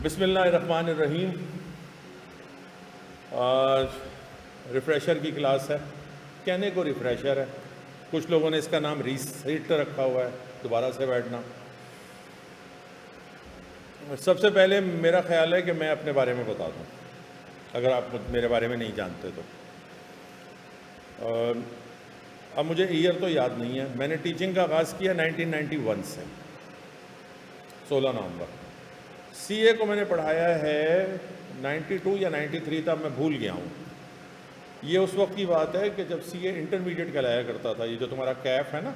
بسم اللہ الرحمن الرحیم. ریفریشر کی کلاس ہے. کہنے کو ریفریشر ہے, کچھ لوگوں نے اس کا نام ریسیٹ رکھا ہوا ہے, دوبارہ سے بیٹھنا. سب سے پہلے میرا خیال ہے کہ میں اپنے بارے میں بتا دوں, اگر آپ میرے بارے میں نہیں جانتے تو. اب مجھے ایئر تو یاد نہیں ہے, میں نے ٹیچنگ کا آغاز کیا 1991 سے, 16 نومبر. سی اے کو میں نے پڑھایا ہے 92 یا 93 تک, میں بھول گیا ہوں. یہ اس وقت کی بات ہے کہ جب سی اے انٹرمیڈیٹ کہلایا کرتا تھا. یہ جو تمہارا کیف ہے نا,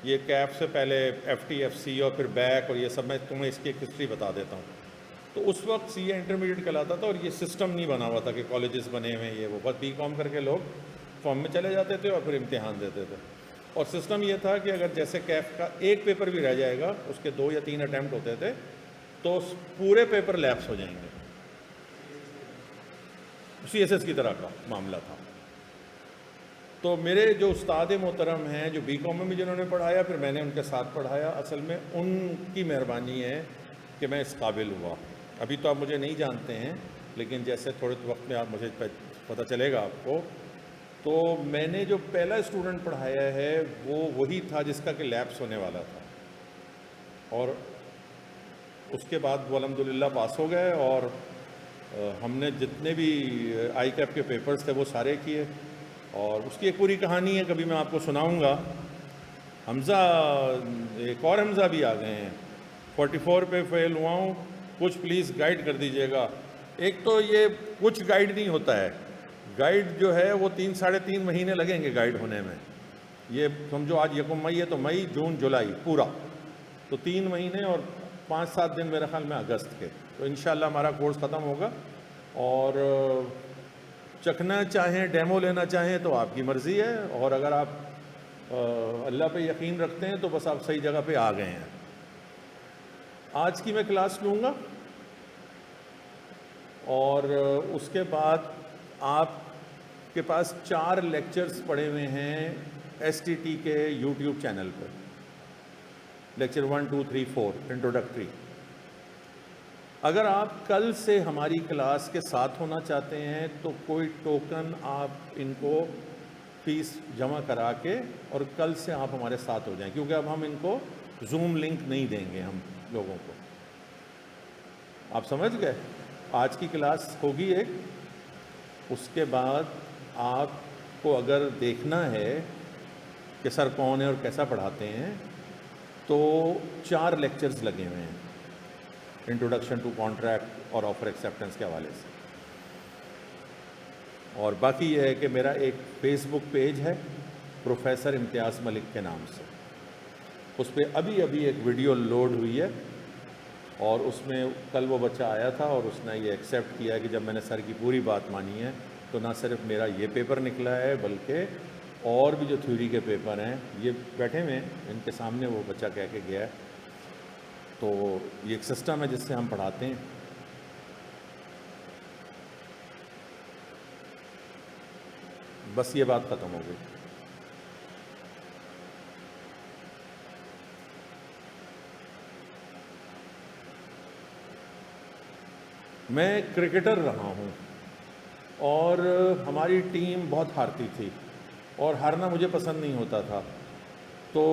یہ کیف سے پہلے ایف ٹی, ایف سی اور پھر بیک, اور یہ سب میں تمہیں اس کی ایک ہسٹری بتا دیتا ہوں. تو اس وقت سی اے انٹرمیڈیٹ کہلاتا تھا, اور یہ سسٹم نہیں بنا ہوا تھا کہ کالجز بنے ہوئے یہ وہ. بس بی کام کر کے لوگ فارم میں چلے جاتے تھے اور پھر امتحان دیتے تھے. اور سسٹم یہ تھا کہ اگر جیسے کیف کا ایک پیپر بھی رہ جائے گا, اس کے 2 یا 3 اٹیمپٹ ہوتے تھے, تو پورے پیپر لیپس ہو جائیں گے. سی ایس ایس کی طرح کا معاملہ تھا. تو میرے جو استاد محترم ہیں جو بی کام میں جنہوں نے پڑھایا, پھر میں نے ان کے ساتھ پڑھایا, اصل میں ان کی مہربانی ہے کہ میں اس قابل ہوا. ابھی تو آپ مجھے نہیں جانتے ہیں, لیکن جیسے تھوڑے وقت میں آپ مجھے پتہ چلے گا آپ کو. تو میں نے جو پہلا اسٹوڈنٹ پڑھایا ہے وہ وہی تھا جس کا کہ لیپس ہونے والا تھا, اور اس کے بعد وہ الحمدللہ پاس ہو گئے. اور ہم نے جتنے بھی آئی کیپ کے پیپرز تھے وہ سارے کیے. اور اس کی ایک پوری کہانی ہے, کبھی میں آپ کو سناؤں گا. حمزہ, ایک اور حمزہ بھی آ گئے ہیں. 44 پہ فیل ہوا ہوں, کچھ پلیز گائیڈ کر دیجیے گا. ایک تو یہ کچھ گائیڈ نہیں ہوتا ہے, گائیڈ جو ہے وہ 3-3.5 مہینے لگیں گے گائیڈ ہونے میں. یہ سمجھو آج 1 مئی ہے تو مئی, جون, جولائی پورا, تو 3 مہینے اور 5-7 دن میرے خیال میں اگست کے. تو انشاءاللہ ہمارا کورس ختم ہوگا. اور چکھنا چاہیں, ڈیمو لینا چاہیں تو آپ کی مرضی ہے, اور اگر آپ اللہ پہ یقین رکھتے ہیں تو بس آپ صحیح جگہ پہ آ گئے ہیں. آج کی میں کلاس لوں گا, اور اس کے بعد آپ کے پاس 4 لیکچرز پڑے ہوئے ہیں ایس ٹی ٹی کے یوٹیوب چینل پر. Lecture 1, 2, 3, 4 introductory. اگر آپ کل سے ہماری کلاس کے ساتھ ہونا چاہتے ہیں تو کوئی ٹوکن آپ ان کو فیس جمع کرا کے اور کل سے آپ ہمارے ساتھ ہو جائیں, کیونکہ اب ہم ان کو زوم لنک نہیں دیں گے ہم لوگوں کو. آپ سمجھ گئے؟ آج کی کلاس ہوگی ایک, اس کے بعد آپ کو اگر دیکھنا ہے کہ سر کون ہے اور کیسا پڑھاتے ہیں, تو 4 لیکچرز لگے ہوئے ہیں انٹروڈکشن ٹو کانٹریکٹ اور آفر ایکسیپٹنس کے حوالے سے. اور باقی یہ ہے کہ میرا ایک فیس بک پیج ہے پروفیسر امتیاز ملک کے نام سے, اس پہ ابھی ایک ویڈیو لوڈ ہوئی ہے, اور اس میں کل وہ بچہ آیا تھا اور اس نے یہ ایکسیپٹ کیا کہ جب میں نے سر کی پوری بات مانی ہے تو نہ صرف میرا یہ پیپر نکلا ہے بلکہ اور بھی جو تھیوری کے پیپر ہیں, یہ بیٹھے ہوئے ہیں ان کے سامنے, وہ بچہ کہہ کے گیا ہے. تو یہ ایک سسٹم ہے جس سے ہم پڑھاتے ہیں. بس یہ بات ختم ہو گئی. میں کرکٹر رہا ہوں, اور ہماری ٹیم بہت ہارتی تھی, اور ہارنا مجھے پسند نہیں ہوتا تھا. تو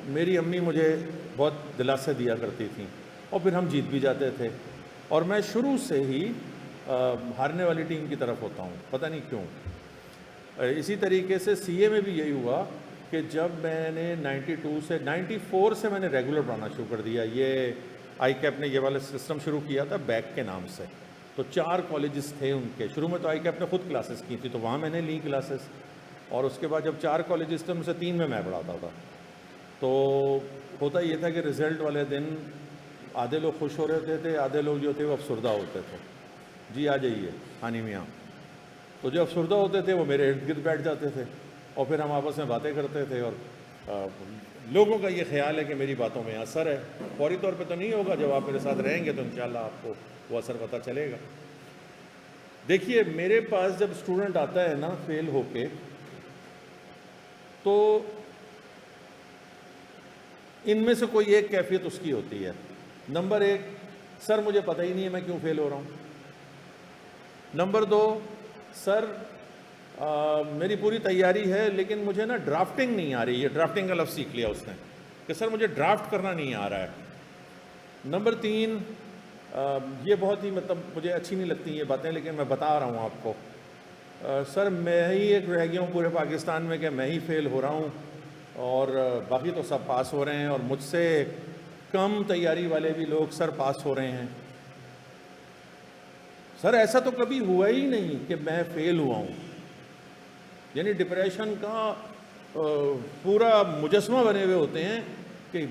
میری امی مجھے بہت دلاسے دیا کرتی تھیں, اور پھر ہم جیت بھی جاتے تھے. اور میں شروع سے ہی ہارنے والی ٹیم کی طرف ہوتا ہوں, پتہ نہیں کیوں. اسی طریقے سے سی اے میں بھی یہی ہوا کہ جب میں نے 94 سے میں نے ریگولر پڑھانا شروع کر دیا. یہ آئی کیپ نے یہ والا سسٹم شروع کیا تھا بیک کے نام سے. تو 4 کالجز تھے ان کے. شروع میں تو آئی کیپ نے خود کلاسز کی تھی, تو وہاں میں نے لی کلاسز. اور اس کے بعد جب 4 کالجز تھے ان سے 3 میں پڑھاتا تھا. تو ہوتا یہ تھا کہ رزلٹ والے دن آدھے لوگ خوش ہو رہے تھے, آدھے لوگ جو تھے وہ افسردہ ہوتے تھے. جی آ جائیے ہانی میاں. تو جو افسردہ ہوتے تھے وہ میرے ارد گرد بیٹھ جاتے تھے, اور پھر ہم آپس میں باتیں کرتے تھے. اور لوگوں کا یہ خیال ہے کہ میری باتوں میں اثر ہے. فوری طور پہ تو نہیں ہوگا, جب آپ میرے ساتھ رہیں گے تو انشاءاللہ آپ کو وہ اثر پتہ چلے گا. دیکھیے, میرے پاس جب اسٹوڈنٹ آتا ہے نا فیل ہو کے, تو ان میں سے کوئی ایک کیفیت اس کی ہوتی ہے. نمبر 1, سر مجھے پتہ ہی نہیں ہے میں کیوں فیل ہو رہا ہوں. نمبر 2، سر میری پوری تیاری ہے لیکن مجھے نا ڈرافٹنگ نہیں آ رہی ہے. ڈرافٹنگ کا لفظ سیکھ لیا اس نے کہ سر مجھے ڈرافٹ کرنا نہیں آ رہا ہے. نمبر 3، یہ بہت ہی مطلب مجھے اچھی نہیں لگتی یہ باتیں لیکن میں بتا رہا ہوں آپ کو. سر میں ہی ایک رہ گیا ہوں پورے پاکستان میں کہ میں ہی فیل ہو رہا ہوں اور باقی تو سب پاس ہو رہے ہیں اور مجھ سے کم تیاری والے بھی لوگ سر پاس ہو رہے ہیں. سر ایسا تو کبھی ہوا ہی نہیں کہ میں فیل ہوا ہوں. یعنی ڈپریشن کا پورا مجسمہ بنے ہوئے ہوتے ہیں کہ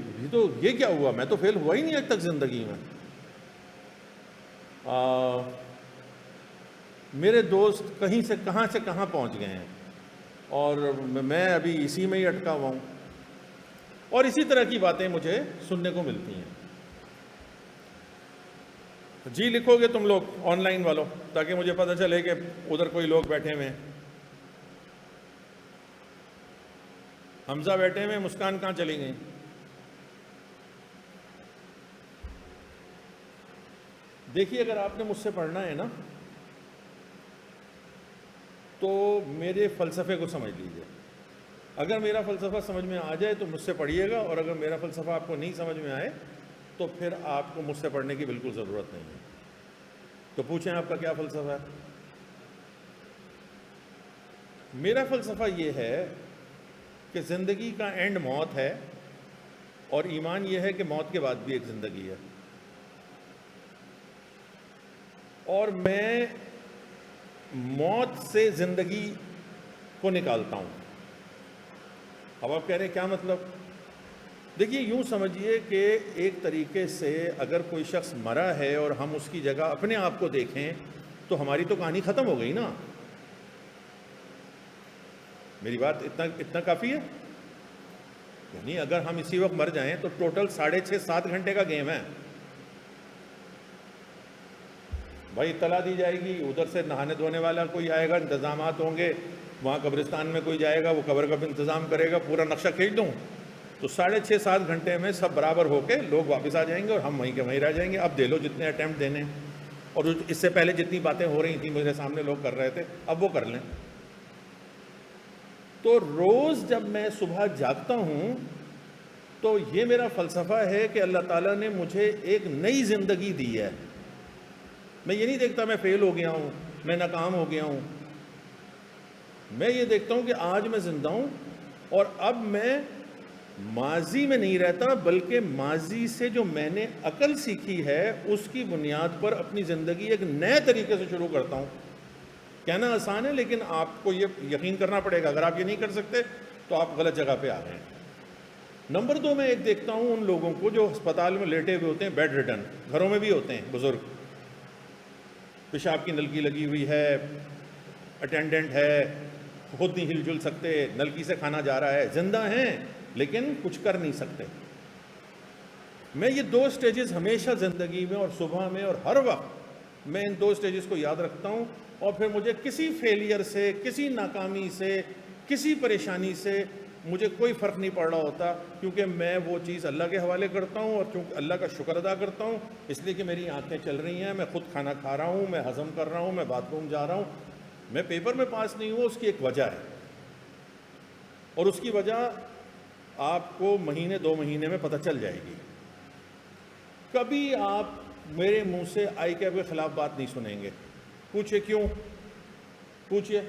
یہ کیا ہوا، میں تو فیل ہوا ہی نہیں آج تک زندگی میں. میرے دوست کہیں سے کہاں پہنچ گئے ہیں اور میں ابھی اسی میں ہی اٹکا ہوا ہوں. اور اسی طرح کی باتیں مجھے سننے کو ملتی ہیں. جی لکھو گے تم لوگ آن لائن والوں تاکہ مجھے پتہ چلے کہ ادھر کوئی لوگ بیٹھے ہوئے ہیں. حمزہ بیٹھے ہوئے، مسکان کہاں چلی گئیں؟ دیکھیے اگر آپ نے مجھ سے پڑھنا ہے نا تو میرے فلسفے کو سمجھ لیجئے. اگر میرا فلسفہ سمجھ میں آ جائے تو مجھ سے پڑھیے گا، اور اگر میرا فلسفہ آپ کو نہیں سمجھ میں آئے تو پھر آپ کو مجھ سے پڑھنے کی بالکل ضرورت نہیں ہے. تو پوچھیں آپ کا کیا فلسفہ ہے؟ میرا فلسفہ یہ ہے کہ زندگی کا اینڈ موت ہے اور ایمان یہ ہے کہ موت کے بعد بھی ایک زندگی ہے. اور میں موت سے زندگی کو نکالتا ہوں. اب آپ کہہ رہے ہیں کیا مطلب؟ دیکھیے یوں سمجھیے کہ ایک طریقے سے اگر کوئی شخص مرا ہے اور ہم اس کی جگہ اپنے آپ کو دیکھیں تو ہماری تو کہانی ختم ہو گئی نا. میری بات اتنا کافی ہے. یعنی اگر ہم اسی وقت مر جائیں تو ٹوٹل 6.5-7 گھنٹے کا گیم ہے. بھائی اطلاع دی جائے گی، ادھر سے نہانے دھونے والا کوئی آئے گا، انتظامات ہوں گے، وہاں قبرستان میں کوئی جائے گا وہ قبر کا بھی انتظام کرے گا، پورا نقشہ کھینچ دوں تو 6.5-7 گھنٹے میں سب برابر ہو کے لوگ واپس آ جائیں گے اور ہم وہیں کے وہیں رہ جائیں گے. اب دے لو جتنے اٹیمپٹ دینے، اور اس سے پہلے جتنی باتیں ہو رہی تھیں میرے سامنے لوگ کر رہے تھے اب وہ کر لیں. تو روز جب میں صبح جاگتا ہوں تو یہ میرا فلسفہ ہے کہ اللہ تعالیٰ نے مجھے ایک نئی زندگی دی ہے. میں یہ نہیں دیکھتا میں فیل ہو گیا ہوں، میں ناکام ہو گیا ہوں. میں یہ دیکھتا ہوں کہ آج میں زندہ ہوں اور اب میں ماضی میں نہیں رہتا بلکہ ماضی سے جو میں نے عقل سیکھی ہے اس کی بنیاد پر اپنی زندگی ایک نئے طریقے سے شروع کرتا ہوں. کہنا آسان ہے لیکن آپ کو یہ یقین کرنا پڑے گا. اگر آپ یہ نہیں کر سکتے تو آپ غلط جگہ پہ آ رہے ہیں. نمبر 2، میں ایک دیکھتا ہوں ان لوگوں کو جو ہسپتال میں لیٹے ہوئے ہوتے ہیں، بیڈ ریڈن، گھروں میں بھی ہوتے ہیں بزرگ، پیشاب کی نلکی لگی ہوئی ہے، اٹینڈنٹ ہے، خود نہیں ہل جل سکتے، نلکی سے کھانا جا رہا ہے، زندہ ہیں لیکن کچھ کر نہیں سکتے. میں یہ 2 سٹیجز ہمیشہ زندگی میں اور صبح میں اور ہر وقت میں ان 2 سٹیجز کو یاد رکھتا ہوں. اور پھر مجھے کسی فیلئر سے، کسی ناکامی سے، کسی پریشانی سے مجھے کوئی فرق نہیں پڑ رہا ہوتا، کیونکہ میں وہ چیز اللہ کے حوالے کرتا ہوں اور چونکہ اللہ کا شکر ادا کرتا ہوں اس لیے کہ میری آنکھیں چل رہی ہیں، میں خود کھانا کھا رہا ہوں، میں ہضم کر رہا ہوں، میں باتھ روم جا رہا ہوں. میں پیپر میں پاس نہیں ہوں، اس کی ایک وجہ ہے اور اس کی وجہ آپ کو مہینے 2 مہینے میں پتہ چل جائے گی. کبھی آپ میرے منہ سے آئی کیب کے خلاف بات نہیں سنیں گے. پوچھئے کیوں؟ پوچھئے.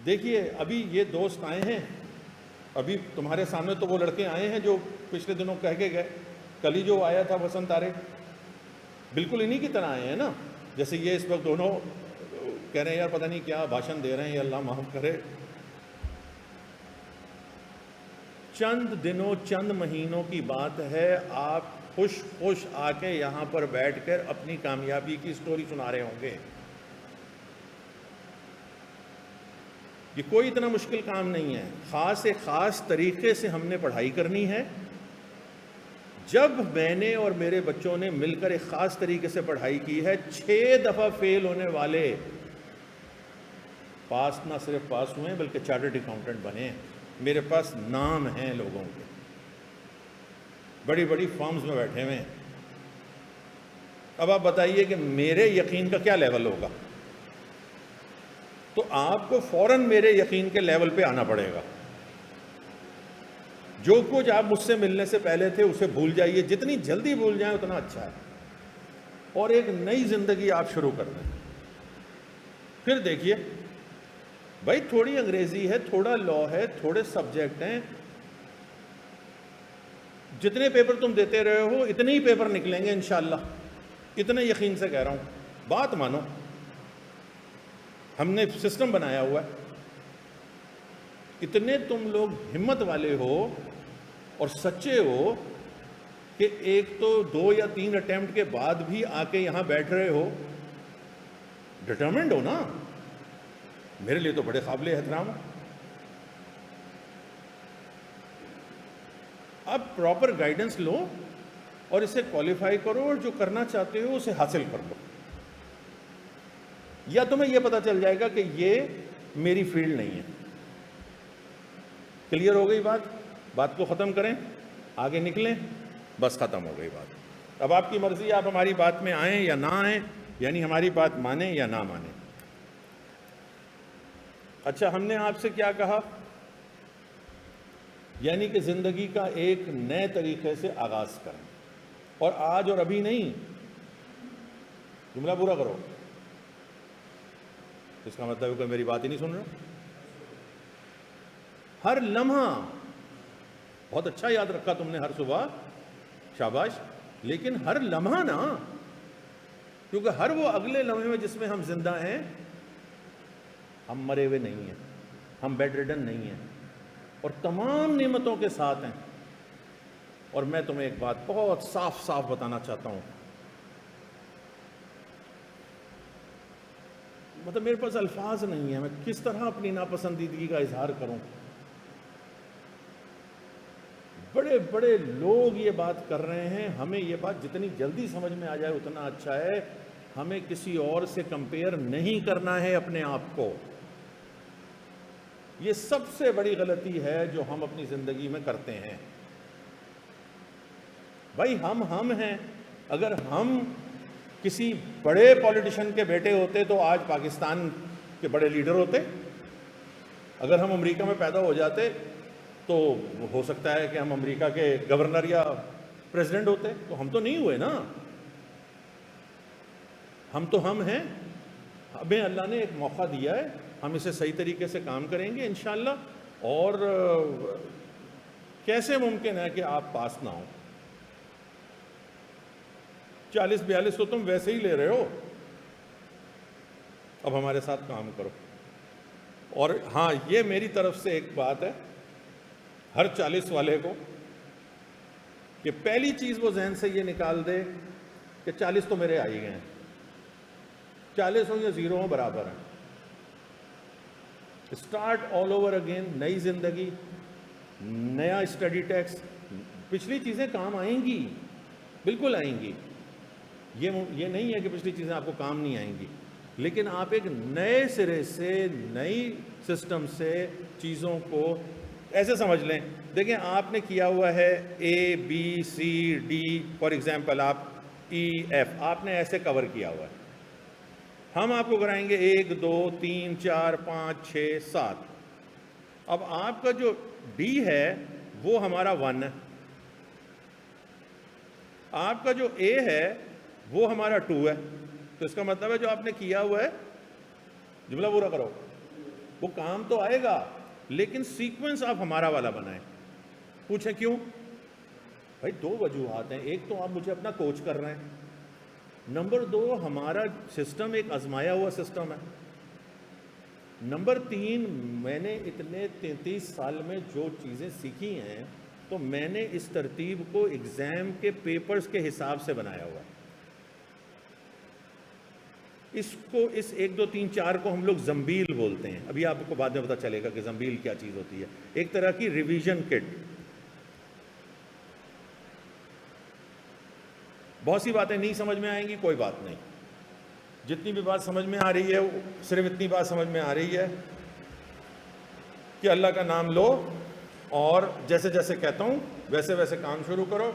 دیکھیے ابھی یہ دوست آئے ہیں، ابھی تمہارے سامنے تو وہ لڑکے آئے ہیں جو پچھلے دنوں کہہ کے گئے. کل ہی جو آیا تھا وسنت تارے، بالکل انہی کی طرح آئے ہیں نا. جیسے یہ اس وقت دونوں کہہ رہے ہیں یار پتہ نہیں کیا بھاشن دے رہے ہیں، اللہ معاف کرے. چند دنوں چند مہینوں کی بات ہے، آپ خوش آ کے یہاں پر بیٹھ کر اپنی کامیابی کی سٹوری سنا رہے ہوں گے. یہ کوئی اتنا مشکل کام نہیں ہے. خاص طریقے سے ہم نے پڑھائی کرنی ہے. جب میں نے اور میرے بچوں نے مل کر ایک خاص طریقے سے پڑھائی کی ہے، 6 دفعہ فیل ہونے والے پاس نہ صرف پاس ہوئے ہیں بلکہ چارٹرڈ اکاؤنٹنٹ بنے ہیں. میرے پاس نام ہیں لوگوں کے، بڑی بڑی فارمز میں بیٹھے ہوئے ہیں. اب آپ بتائیے کہ میرے یقین کا کیا لیول ہوگا؟ تو آپ کو فوراً میرے یقین کے لیول پہ آنا پڑے گا. جو کچھ آپ مجھ سے ملنے سے پہلے تھے اسے بھول جائیے، جتنی جلدی بھول جائیں اتنا اچھا ہے، اور ایک نئی زندگی آپ شروع کر دیں. پھر دیکھیے بھائی، تھوڑی انگریزی ہے، تھوڑا لا ہے، تھوڑے سبجیکٹ ہیں، جتنے پیپر تم دیتے رہے ہو اتنے ہی پیپر نکلیں گے انشاءاللہ، اتنے یقین سے کہہ رہا ہوں. بات مانو، ہم نے سسٹم بنایا ہوا ہے. اتنے تم لوگ ہمت والے ہو اور سچے ہو کہ ایک تو 2 یا 3 اٹیمپٹ کے بعد بھی آ کے یہاں بیٹھ رہے ہو، ڈٹرمنڈ ہو نا. میرے لیے تو بڑے قابل احترام ہو. اب پراپر گائیڈنس لو اور اسے کوالیفائی کرو، اور جو کرنا چاہتے ہو اسے حاصل کر لو. یا تمہیں یہ پتا چل جائے گا کہ یہ میری فیلڈ نہیں ہے. کلیئر ہو گئی بات کو ختم کریں، آگے نکلیں، بس ختم ہو گئی بات. اب آپ کی مرضی، آپ ہماری بات میں آئیں یا نہ آئیں، یعنی ہماری بات مانیں یا نہ مانیں. اچھا، ہم نے آپ سے کیا کہا؟ یعنی کہ زندگی کا ایک نئے طریقے سے آغاز کریں، اور آج اور ابھی نہیں. جملہ پورا کرو. اس کا مطلب ہے کہ میری بات ہی نہیں سن رہے. ہر لمحہ، بہت اچھا یاد رکھا تم نے ہر صبح، شاباش. لیکن ہر لمحہ نا، کیونکہ ہر وہ اگلے لمحے میں جس میں ہم زندہ ہیں، ہم مرے ہوئے نہیں ہیں، ہم بیڈ ریڈن نہیں ہیں، اور تمام نعمتوں کے ساتھ ہیں. اور میں تمہیں ایک بات بہت صاف صاف بتانا چاہتا ہوں، مطلب میرے پاس الفاظ نہیں ہیں، میں کس طرح اپنی ناپسندیدگی کا اظہار کروں. بڑے بڑے لوگ یہ بات کر رہے ہیں. ہمیں یہ بات جتنی جلدی سمجھ میں آ جائے اتنا اچھا ہے. ہمیں کسی اور سے کمپیئر نہیں کرنا ہے اپنے آپ کو. یہ سب سے بڑی غلطی ہے جو ہم اپنی زندگی میں کرتے ہیں. بھائی ہم ہیں. اگر ہم کسی بڑے پولیٹیشین کے بیٹے ہوتے تو آج پاکستان کے بڑے لیڈر ہوتے. اگر ہم امریکہ میں پیدا ہو جاتے تو ہو سکتا ہے کہ ہم امریکہ کے گورنر یا پریزیڈنٹ ہوتے. تو ہم تو نہیں ہوئے نا. ہم ہیں. ہمیں اللہ نے ایک موقع دیا ہے، ہم اسے صحیح طریقے سے کام کریں گے انشاءاللہ. اور کیسے ممکن ہے کہ آپ پاس نہ ہوں؟ 40-42 تو تم ویسے ہی لے رہے ہو. اب ہمارے ساتھ کام کرو. اور ہاں، یہ میری طرف سے ایک بات ہے ہر 40 والے کو، کہ پہلی چیز وہ ذہن سے یہ نکال دے کہ 40 تو میرے آ ہی گئے ہیں. 40 ہوں یا 0 ہوں برابر ہیں. Start all over again. نئی زندگی، نیا اسٹڈی ٹیکس. پچھلی چیزیں کام آئیں گی، بالکل آئیں گی. یہ نہیں ہے کہ پچھلی چیزیں آپ کو کام نہیں آئیں گی، لیکن آپ ایک نئے سرے سے، نئی سسٹم سے چیزوں کو ایسے سمجھ لیں. دیکھیں، آپ نے کیا ہوا ہے ABCD، فار ایگزامپل آپ EF آپ نے ایسے کور کیا ہوا ہے. ہم آپ کو کرائیں گے 1 2 3 4 5 6 7. اب آپ کا جو D ہے وہ ہمارا 1 ہے، آپ کا جو A ہے وہ ہمارا 2 ہے. تو اس کا مطلب ہے جو آپ نے کیا ہوا ہے، جملہ پورا کرو، وہ کام تو آئے گا، لیکن سیکوینس آپ ہمارا والا بنائیں. پوچھیں کیوں؟ بھائی 2 وجوہات ہیں. ایک تو آپ مجھے اپنا کوچ کر رہے ہیں. نمبر 2، ہمارا سسٹم ایک آزمایا ہوا سسٹم ہے. نمبر 3، میں نے اتنے 33 سال میں جو چیزیں سیکھی ہیں تو میں نے اس ترتیب کو ایگزام کے پیپرز کے حساب سے بنایا ہوا ہے. اس 1 2 3 4 کو ہم لوگ زنبیل بولتے ہیں. ابھی آپ کو بعد میں پتہ چلے گا کہ زنبیل کیا چیز ہوتی ہے. ایک طرح کی ریویژن کٹ. بہت سی باتیں نہیں سمجھ میں آئیں گی، کوئی بات نہیں. جتنی بھی بات سمجھ میں آ رہی ہے صرف اتنی بات سمجھ میں آ رہی ہے کہ اللہ کا نام لو، اور جیسے جیسے کہتا ہوں ویسے ویسے کام شروع کرو.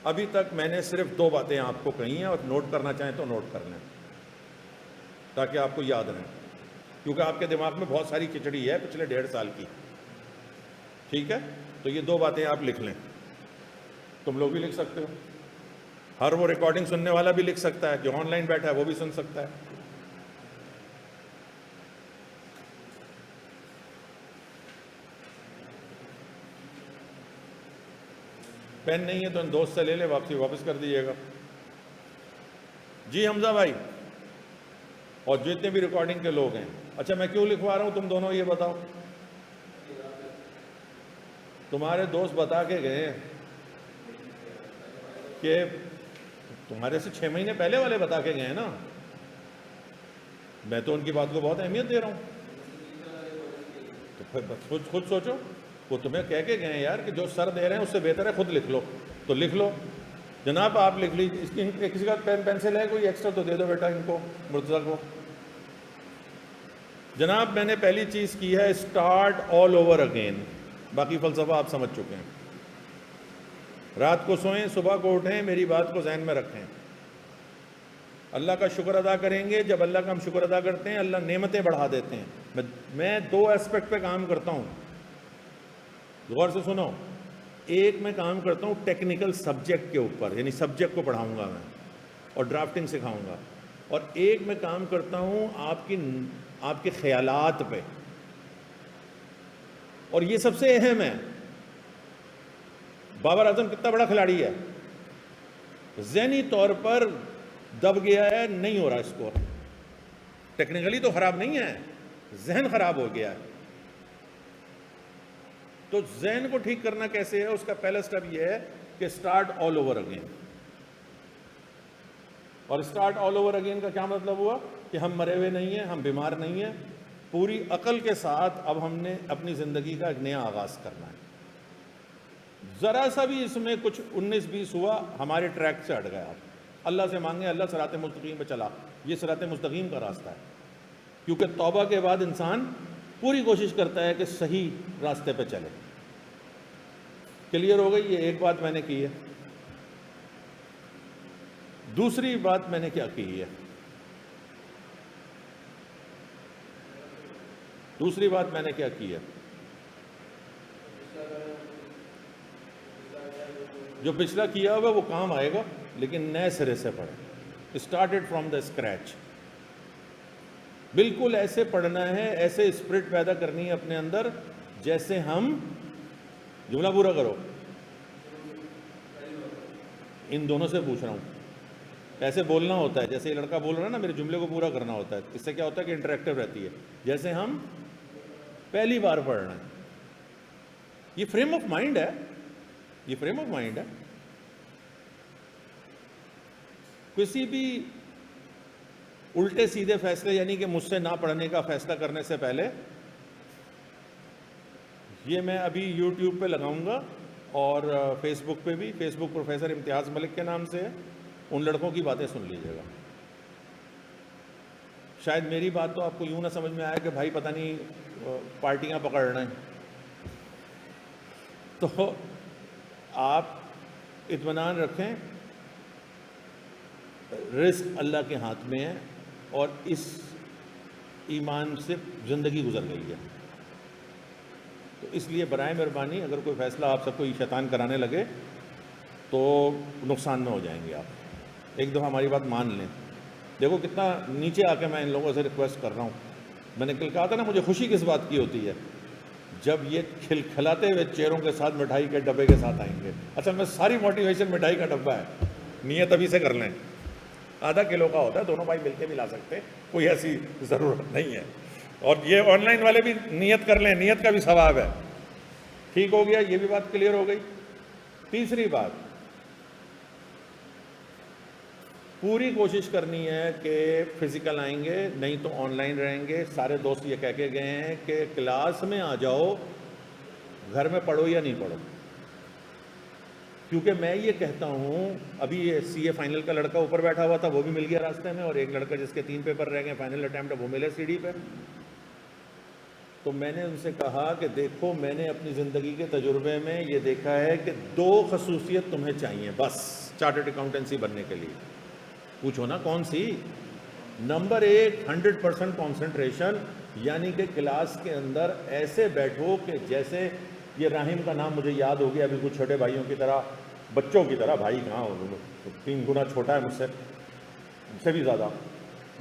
ابھی تک میں نے صرف 2 باتیں آپ کو کہی ہیں، اور نوٹ کرنا چاہیں تو نوٹ کر لیں تاکہ آپ کو یاد رہیں، کیونکہ آپ کے دماغ میں بہت ساری کھچڑی ہے پچھلے 1.5 سال کی. ٹھیک ہے؟ تو یہ 2 باتیں آپ لکھ لیں. تم لوگ بھی لکھ سکتے ہو، ہر وہ ریکارڈنگ سننے والا بھی لکھ سکتا ہے، جو آن لائن بیٹھا ہے وہ بھی سن سکتا ہے. پین نہیں ہے تو ان دوست سے لے لے، واپس کر دیجیے گا. جی حمزہ بھائی، اور جتنے بھی ریکارڈنگ کے لوگ ہیں. اچھا میں کیوں لکھوا رہا ہوں تم دونوں یہ بتاؤ. تمہارے دوست بتا کے گئے کہ تمہارے سے 6 مہینے پہلے والے بتا کے گئے ہیں نا. میں تو ان کی بات کو بہت اہمیت دے رہا ہوں. تو پھر خود سوچو، وہ تمہیں کہہ کے گئے ہیں یار کہ جو سر دے رہے ہیں اس سے بہتر ہے خود لکھ لو. تو لکھ لو جناب، آپ لکھ لیجیے. کسی کا پین پینسل ہے کوئی ایکسٹرا تو دے دو بیٹا ان کو، مرتضیٰ کو. جناب میں نے پہلی چیز کی ہے اسٹارٹ آل اوور اگین. باقی فلسفہ آپ سمجھ چکے ہیں. رات کو سوئیں، صبح کو اٹھیں، میری بات کو ذہن میں رکھیں. اللہ کا شکر ادا کریں گے. جب اللہ کا ہم شکر ادا کرتے ہیں اللہ نعمتیں بڑھا دیتے ہیں. میں 2 ایسپیکٹ پہ کام کرتا ہوں، غور سے سنو. ایک میں کام کرتا ہوں ٹیکنیکل سبجیکٹ کے اوپر، یعنی سبجیکٹ کو پڑھاؤں گا میں اور ڈرافٹنگ سکھاؤں گا. اور ایک میں کام کرتا ہوں آپ کے خیالات پہ. اور یہ سب سے اہم ہے. بابر اعظم کتنا بڑا کھلاڑی ہے، ذہنی طور پر دب گیا ہے، نہیں ہو رہا اسکور. ٹیکنیکلی تو خراب نہیں ہے، ذہن خراب ہو گیا ہے. تو ذہن کو ٹھیک کرنا کیسے ہے؟ اس کا پہلا سٹیپ یہ ہے کہ اسٹارٹ آل اوور اگین. اور اسٹارٹ آل اوور اگین کا کیا مطلب ہوا؟ کہ ہم مرے ہوئے نہیں ہیں، ہم بیمار نہیں ہیں. پوری عقل کے ساتھ اب ہم نے اپنی زندگی کا ایک نیا آغاز کرنا ہے. ذرا سا بھی اس میں کچھ 19-20 ہوا، ہمارے ٹریک سے ہٹ گیا. اللہ سے مانگیں اللہ صراط مستقیم پہ چلا. یہ صراط مستقیم کا راستہ ہے. کیونکہ توبہ کے بعد انسان پوری کوشش کرتا ہے کہ صحیح راستے پہ چلے. کلیئر ہو گئی؟ یہ ایک بات میں نے کی ہے. دوسری بات میں نے کیا کی ہے؟ دوسری بات میں نے کیا کی ہے؟ جو پچھلا کیا ہوا وہ کام آئے گا، لیکن نئے سرے سے پڑھیں. Started from the scratch. بالکل ایسے پڑھنا ہے، ایسے اسپرٹ پیدا کرنی ہے اپنے اندر جیسے ہم، جملہ پورا کرو، ان دونوں سے پوچھ رہا ہوں. ایسے بولنا ہوتا ہے جیسے یہ لڑکا بول رہا ہے نا، میرے جملے کو پورا کرنا ہوتا ہے. اس سے کیا ہوتا ہے کہ انٹریکٹیو رہتی ہے، جیسے ہم پہلی بار پڑھ رہے ہیں. یہ فریم آف مائنڈ ہے، یہ فریم آف مائنڈ ہے. کسی بھی الٹے سیدھے فیصلے، یعنی کہ مجھ سے نہ پڑھنے کا فیصلہ کرنے سے پہلے، یہ میں ابھی یوٹیوب پہ لگاؤں گا اور فیس بک پہ بھی. فیس بک پروفیسر امتیاز ملک کے نام سے ہے. ان لڑکوں کی باتیں سن لیجیے گا. شاید میری بات تو آپ کو یوں نہ سمجھ میں آئے کہ بھائی پتہ نہیں پارٹیاں پکڑ رہے ہیں. تو آپ اطمینان رکھیں، رزق اللہ کے ہاتھ میں ہے اور اس ایمان سے زندگی گزر گئی ہے. تو اس لیے برائے مہربانی اگر کوئی فیصلہ آپ سب کو شیطان کرانے لگے تو نقصان میں ہو جائیں گے آپ. ایک دفعہ ہماری بات مان لیں. دیکھو کتنا نیچے آ کے میں ان لوگوں سے ریکویسٹ کر رہا ہوں. میں نے کل کہا تھا نا مجھے خوشی کس بات کی ہوتی ہے؟ جب یہ کھلکھلاتے ہوئے چہروں کے ساتھ مٹھائی کے ڈبے کے ساتھ آئیں گے. اصل میں ساری موٹیویشن مٹھائی کا ڈبہ ہے. نیت ابھی سے کر لیں. ½ کلو کا ہوتا ہے، دونوں بھائی مل کے بھی لا سکتے، کوئی ایسی ضرورت نہیں ہے. اور یہ آن لائن والے بھی نیت کر لیں، نیت کا بھی ثواب ہے. ٹھیک ہو گیا، یہ بھی بات کلیئر ہو گئی. تیسری بات، پوری کوشش کرنی ہے کہ فزیکل آئیں گے، نہیں تو آن لائن رہیں گے. سارے دوست یہ کہہ کے گئے ہیں کہ کلاس میں آ جاؤ، گھر میں پڑھو یا نہیں پڑھو. کیونکہ میں یہ کہتا ہوں، ابھی یہ سی اے فائنل کا لڑکا اوپر بیٹھا ہوا تھا، وہ بھی مل گیا راستے میں، اور ایک لڑکا جس کے 3 پیپر رہ گئے فائنل اٹیمپٹ، وہ ملے سی ڈی پہ. تو میں نے ان سے کہا کہ دیکھو میں نے اپنی زندگی کے تجربے میں یہ دیکھا ہے کہ 2 خصوصیت تمہیں چاہیے بس چارٹرڈ اکاؤنٹنسی بننے کے لیے. پوچھو نا کون سی؟ نمبر 1 100% کانسنٹریشن، یعنی کہ کلاس کے اندر ایسے بیٹھو کہ جیسے یہ راہیم کا نام مجھے یاد ہو گیا ابھی کچھ چھوٹے بھائیوں کی طرح، بچوں کی طرح، بھائی کہاں ہو 3 گنا چھوٹا ہے مجھ سے بھی زیادہ،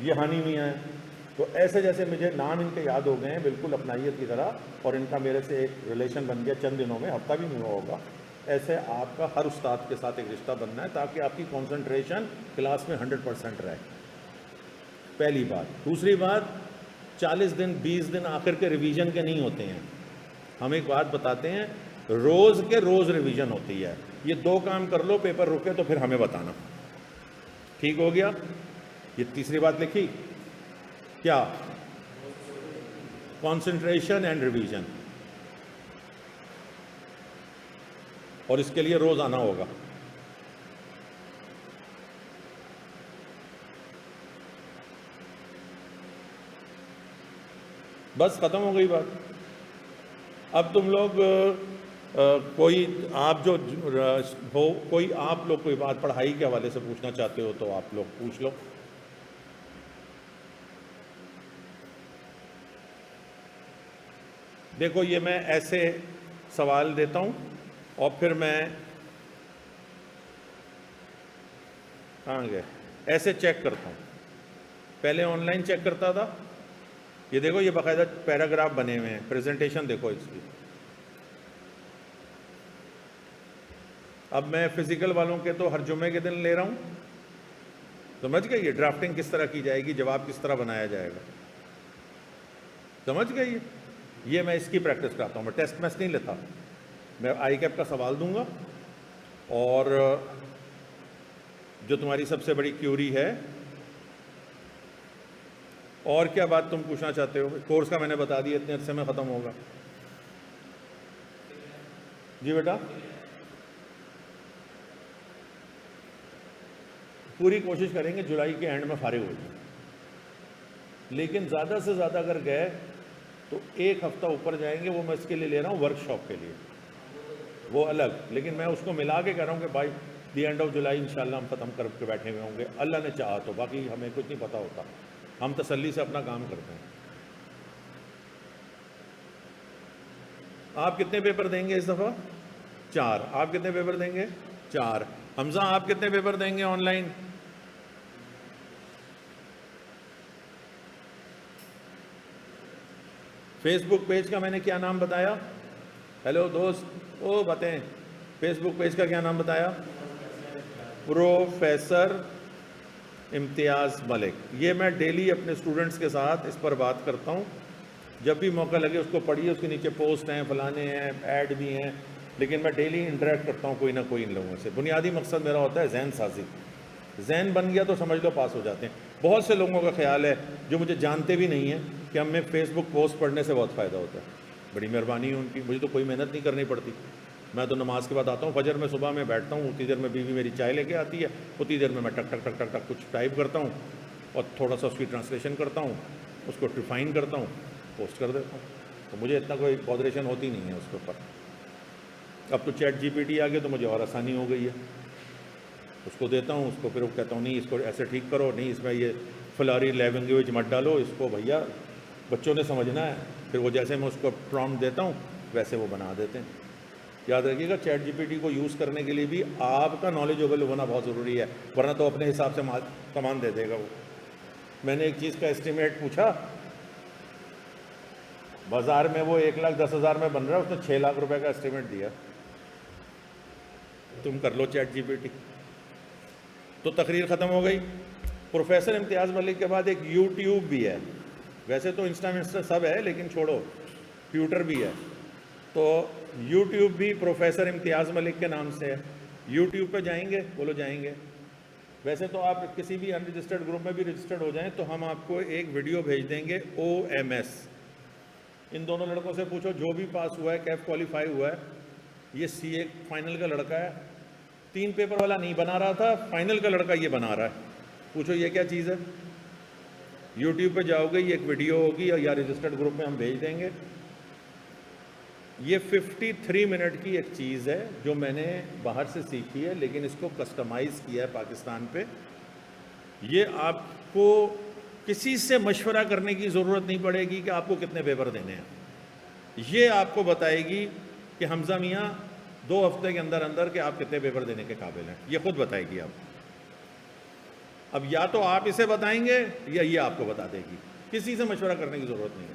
یہ ہانی میاں ہیں. تو ایسے جیسے مجھے نام ان کے یاد ہو گئے ہیں بالکل اپنائیت کی طرح، اور ان کا میرے سے ایک ریلیشن بن گیا چند دنوں میں، ہفتہ بھی نہیں ہوا ہوگا. ایسے آپ کا ہر استاد کے ساتھ ایک رشتہ بننا ہے تاکہ آپ کی کانسنٹریشن کلاس میں 100% رہے. پہلی بات. دوسری بات، 40 دن 20 دن آخر کے ریویژن کے نہیں ہوتے ہیں. ہم ایک بات بتاتے ہیں، روز کے روز ریویژن ہوتی ہے. یہ 2 کام کر لو، پیپر رکے تو پھر ہمیں بتانا. ٹھیک ہو گیا؟ یہ تیسری بات لکھی کیا؟ Concentration and revision. اور اس کے لیے روز آنا ہوگا. بس ختم ہو گئی بات. اب تم لوگ کوئی آپ جو ہو، کوئی آپ لوگ کوئی بات پڑھائی کے حوالے سے پوچھنا چاہتے ہو تو آپ لوگ پوچھ لو. دیکھو یہ میں ایسے سوال دیتا ہوں اور پھر میں کہاں گئے ایسے چیک کرتا ہوں. پہلے آن لائن چیک کرتا تھا. یہ دیکھو یہ باقاعدہ پیراگراف بنے ہوئے ہیں. پریزنٹیشن دیکھو اس کی. اب میں فزیکل والوں کے تو ہر جمعے کے دن لے رہا ہوں. سمجھ گئے یہ ڈرافٹنگ کس طرح کی جائے گی، جواب کس طرح بنایا جائے گا. سمجھ گئے یہ میں اس کی پریکٹس کراتا ہوں. میں ٹیسٹ میچ نہیں لیتا. میں آئی کیپ کا سوال دوں گا اور جو تمہاری سب سے بڑی کیوری ہے، اور کیا بات تم پوچھنا چاہتے ہو؟ کورس کا میں نے بتا دیا اتنے عرصے میں ختم ہوگا. جی بیٹا پوری کوشش کریں گے جولائی کے اینڈ میں فارغ ہو جائیں، لیکن زیادہ سے زیادہ اگر گئے تو 1 ہفتہ اوپر جائیں گے. وہ میں اس کے لیے لے رہا ہوں ورک شاپ کے لیے، وہ الگ. لیکن میں اس کو ملا کے کہہ رہا ہوں کہ by the end of July انشاءاللہ ہم ختم کر کے بیٹھے ہوئے ہوں گے، اللہ نے چاہا تو. باقی ہمیں کچھ نہیں پتہ ہوتا، ہم تسلی سے اپنا کام کرتے ہیں. آپ کتنے پیپر دیں گے اس دفعہ؟ 4. آپ کتنے پیپر دیں گے؟ 4. حمزہ آپ کتنے پیپر دیں گے online? Facebook page کا میں نے کیا نام بتایا؟ ہیلو دوست، او بتائیں فیس بک پیج کا کیا نام بتایا؟ پروفیسر امتیاز ملک. یہ میں ڈیلی اپنے اسٹوڈنٹس کے ساتھ اس پر بات کرتا ہوں. جب بھی موقع لگے اس کو پڑھیے. اس کے نیچے پوسٹ ہیں، فلانے ہیں، ایڈ بھی ہیں، لیکن میں ڈیلی انٹریکٹ کرتا ہوں کوئی نہ کوئی ان لوگوں سے. بنیادی مقصد میرا ہوتا ہے ذہن سازی. ذہن بن گیا تو سمجھ لو پاس ہو جاتے ہیں. بہت سے لوگوں کا خیال ہے جو مجھے جانتے بھی نہیں ہیں کہ ہمیں فیس بک پوسٹ پڑھنے سے بہت فائدہ ہوتا ہے. بڑی مہربانی ہے ان کی. مجھے تو کوئی محنت نہیں کرنی پڑتی. میں تو نماز کے بعد آتا ہوں فجر میں، صبح میں بیٹھتا ہوں، اتنی دیر میں بیوی میری چائے لے کے آتی ہے، اتنی دیر میں ٹک ٹک ٹک ٹک ٹک کچھ ٹائپ کرتا ہوں اور تھوڑا سا اس کی ٹرانسلیشن کرتا ہوں، اس کو ریفائن کرتا ہوں، پوسٹ کر دیتا ہوں. تو مجھے اتنا کوئی بودریشن ہوتی نہیں ہے اس کے اوپر. اب تو چیٹ جی پی ٹی آ گیا تو مجھے اور آسانی ہو گئی ہے. اس کو دیتا ہوں، اس کو پھر وہ کہتا ہوں نہیں اس کو ایسے ٹھیک کرو، نہیں اس میں یہ فلاری لینگویج مت ڈالو، اس کو بھیا بچوں نے سمجھنا ہے. پھر وہ جیسے میں اس کو پرومپٹ دیتا ہوں ویسے وہ بنا دیتے ہیں. یاد رکھیے گا چیٹ جی پی ٹی کو یوز کرنے کے لیے بھی آپ کا نالجیبل ہونا بہت ضروری ہے، ورنہ تو اپنے حساب سے کمان دے دے گا وہ. میں نے ایک چیز کا اسٹیمیٹ پوچھا، بازار میں وہ 1,10,000 میں بن رہا ہے، اس نے 6 لاکھ روپے کا اسٹیمیٹ دیا. تم کر لو چیٹ جی پی ٹی. تو تقریر ختم ہو گئی. پروفیسر امتیاز ملک کے بعد ایک یوٹیوب بھی ہے. ویسے تو انسٹا سب ہے لیکن چھوڑو، ٹویٹر بھی ہے. تو یوٹیوب بھی پروفیسر امتیاز ملک کے نام سے ہے. یوٹیوب پہ جائیں گے؟ بولو جائیں گے. ویسے تو آپ کسی بھی ان رجسٹرڈ گروپ میں بھی رجسٹرڈ ہو جائیں تو ہم آپ کو ایک ویڈیو بھیج دیں گے OMS. ان دونوں لڑکوں سے پوچھو جو بھی پاس ہوا ہے، کیف کوالیفائی ہوا ہے. یہ CA فائنل کا لڑکا ہے، 3 پیپر والا نہیں بنا رہا تھا، فائنل کا لڑکا یہ بنا رہا ہے. پوچھو یہ کیا چیز ہے؟ یوٹیوب پہ جاؤ گے، یہ ایک ویڈیو ہوگی یا رجسٹرڈ گروپ میں ہم بھیج دیں گے. یہ 53 منٹ کی ایک چیز ہے جو میں نے باہر سے سیکھی ہے، لیکن اس کو کسٹمائز کیا ہے پاکستان پہ. یہ آپ کو کسی سے مشورہ کرنے کی ضرورت نہیں پڑے گی کہ آپ کو کتنے پیپر دینے ہیں. یہ آپ کو بتائے گی کہ حمزہ میاں 2 ہفتے کے اندر اندر کہ آپ کتنے پیپر دینے کے قابل ہیں. یہ خود بتائے گی آپ. اب یا تو آپ اسے بتائیں گے یا یہ آپ کو بتا دے گی. کسی سے مشورہ کرنے کی ضرورت نہیں ہے.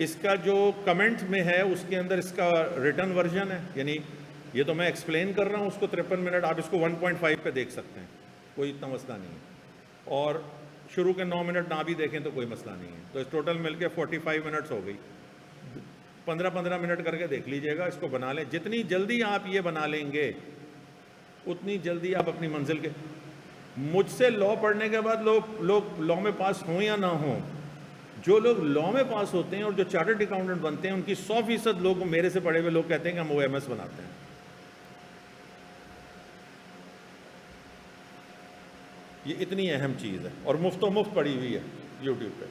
اس کا جو کمنٹ میں ہے اس کے اندر اس کا ریٹن ورژن ہے، یعنی یہ تو میں ایکسپلین کر رہا ہوں اس کو 53 منٹ، آپ اس کو 1.5 پہ دیکھ سکتے ہیں، کوئی اتنا مسئلہ نہیں ہے. اور شروع کے 9 منٹ نہ بھی دیکھیں تو کوئی مسئلہ نہیں ہے. تو اس ٹوٹل مل کے 45 منٹس ہو گئی. 15 منٹ کر کے دیکھ لیجئے گا، اس کو بنا لیں. جتنی جلدی آپ یہ بنا لیں گے اتنی جلدی آپ اپنی منزل کے. مجھ سے لا پڑھنے کے بعد لوگ لا میں پاس ہوں یا نہ ہوں، جو لوگ لا میں پاس ہوتے ہیں اور جو چارٹرڈ اکاؤنٹنٹ بنتے ہیں ان کی 100% لوگ میرے سے پڑھے ہوئے لوگ کہتے ہیں کہ ہم OMS بناتے ہیں. یہ اتنی اہم چیز ہے اور مفت پڑی ہوئی ہے یوٹیوب پہ.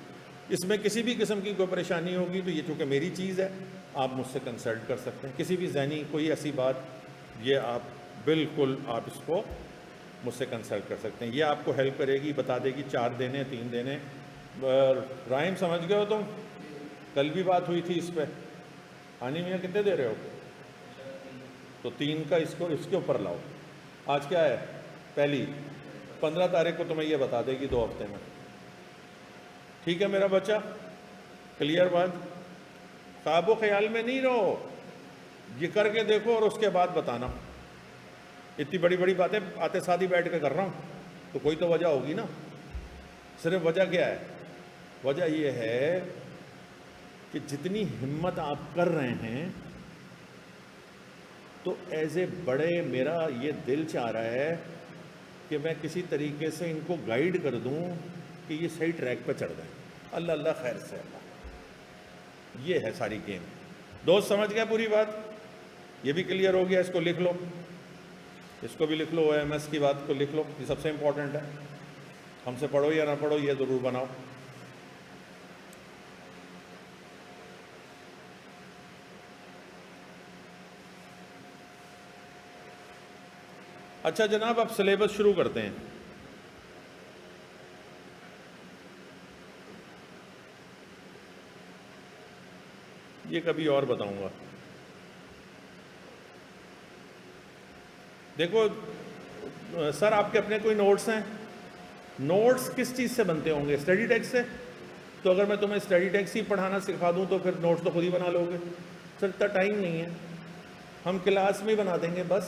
اس میں کسی بھی قسم کی کوئی پریشانی ہوگی تو یہ چونکہ میری چیز ہے آپ مجھ سے کنسلٹ کر سکتے ہیں. کسی بھی ذہنی کوئی ایسی بات، یہ آپ بالکل آپ اس کو مجھ سے کنسلٹ کر سکتے ہیں. یہ آپ کو ہیلپ کرے گی، بتا دے گی 4 دینے 3 دینے. رائم سمجھ گئے ہو تم؟ کل بھی بات ہوئی تھی اس پہ. ہانی میاں کتنے دے رہے ہو؟ تو 3 کا اس کے اوپر لاؤ. آج کیا ہے؟ پہلی. 15 تاریخ کو تمہیں یہ بتا دے گی 2 ہفتے میں. ٹھیک ہے میرا بچہ؟ کلیئر بات؟ خواب و خیال میں نہیں رہو، یہ کر کے دیکھو اور اس کے بعد بتانا. اتنی بڑی بڑی باتیں آتے ساتھ ہی بیٹھ کے کر رہا ہوں تو کوئی تو وجہ ہوگی نا. صرف وجہ کیا ہے؟ وجہ یہ ہے کہ جتنی ہمت آپ کر رہے ہیں تو ایز اے بڑے میرا یہ دل چاہ رہا ہے کہ میں کسی طریقے سے ان کو گائیڈ کر دوں کہ یہ صحیح ٹریک پہ چڑھ جائیں. اللہ اللہ خیر سے اللہ. یہ ہے ساری گیم. دوست سمجھ گیا پوری بات؟ یہ بھی کلیئر ہو گیا. اس کو لکھ لو، اس کو بھی لکھ لو. OMS کی بات کو لکھ لو، یہ سب سے امپورٹنٹ ہے. ہم سے پڑھو یا نہ پڑھو یہ ضرور بناؤ. اچھا جناب، اب سلیبس شروع کرتے ہیں. یہ کبھی اور بتاؤں گا. دیکھو سر، آپ کے اپنے کوئی نوٹس ہیں؟ نوٹس کس چیز سے بنتے ہوں گے؟ اسٹڈی ٹیکسٹ سے. تو اگر میں تمہیں اسٹڈی ٹیکسٹ ہی پڑھانا سکھا دوں تو پھر نوٹس تو خود ہی بنا لو گے. سر اتنا ٹائم نہیں ہے، ہم کلاس میں ہی بنا دیں گے بس.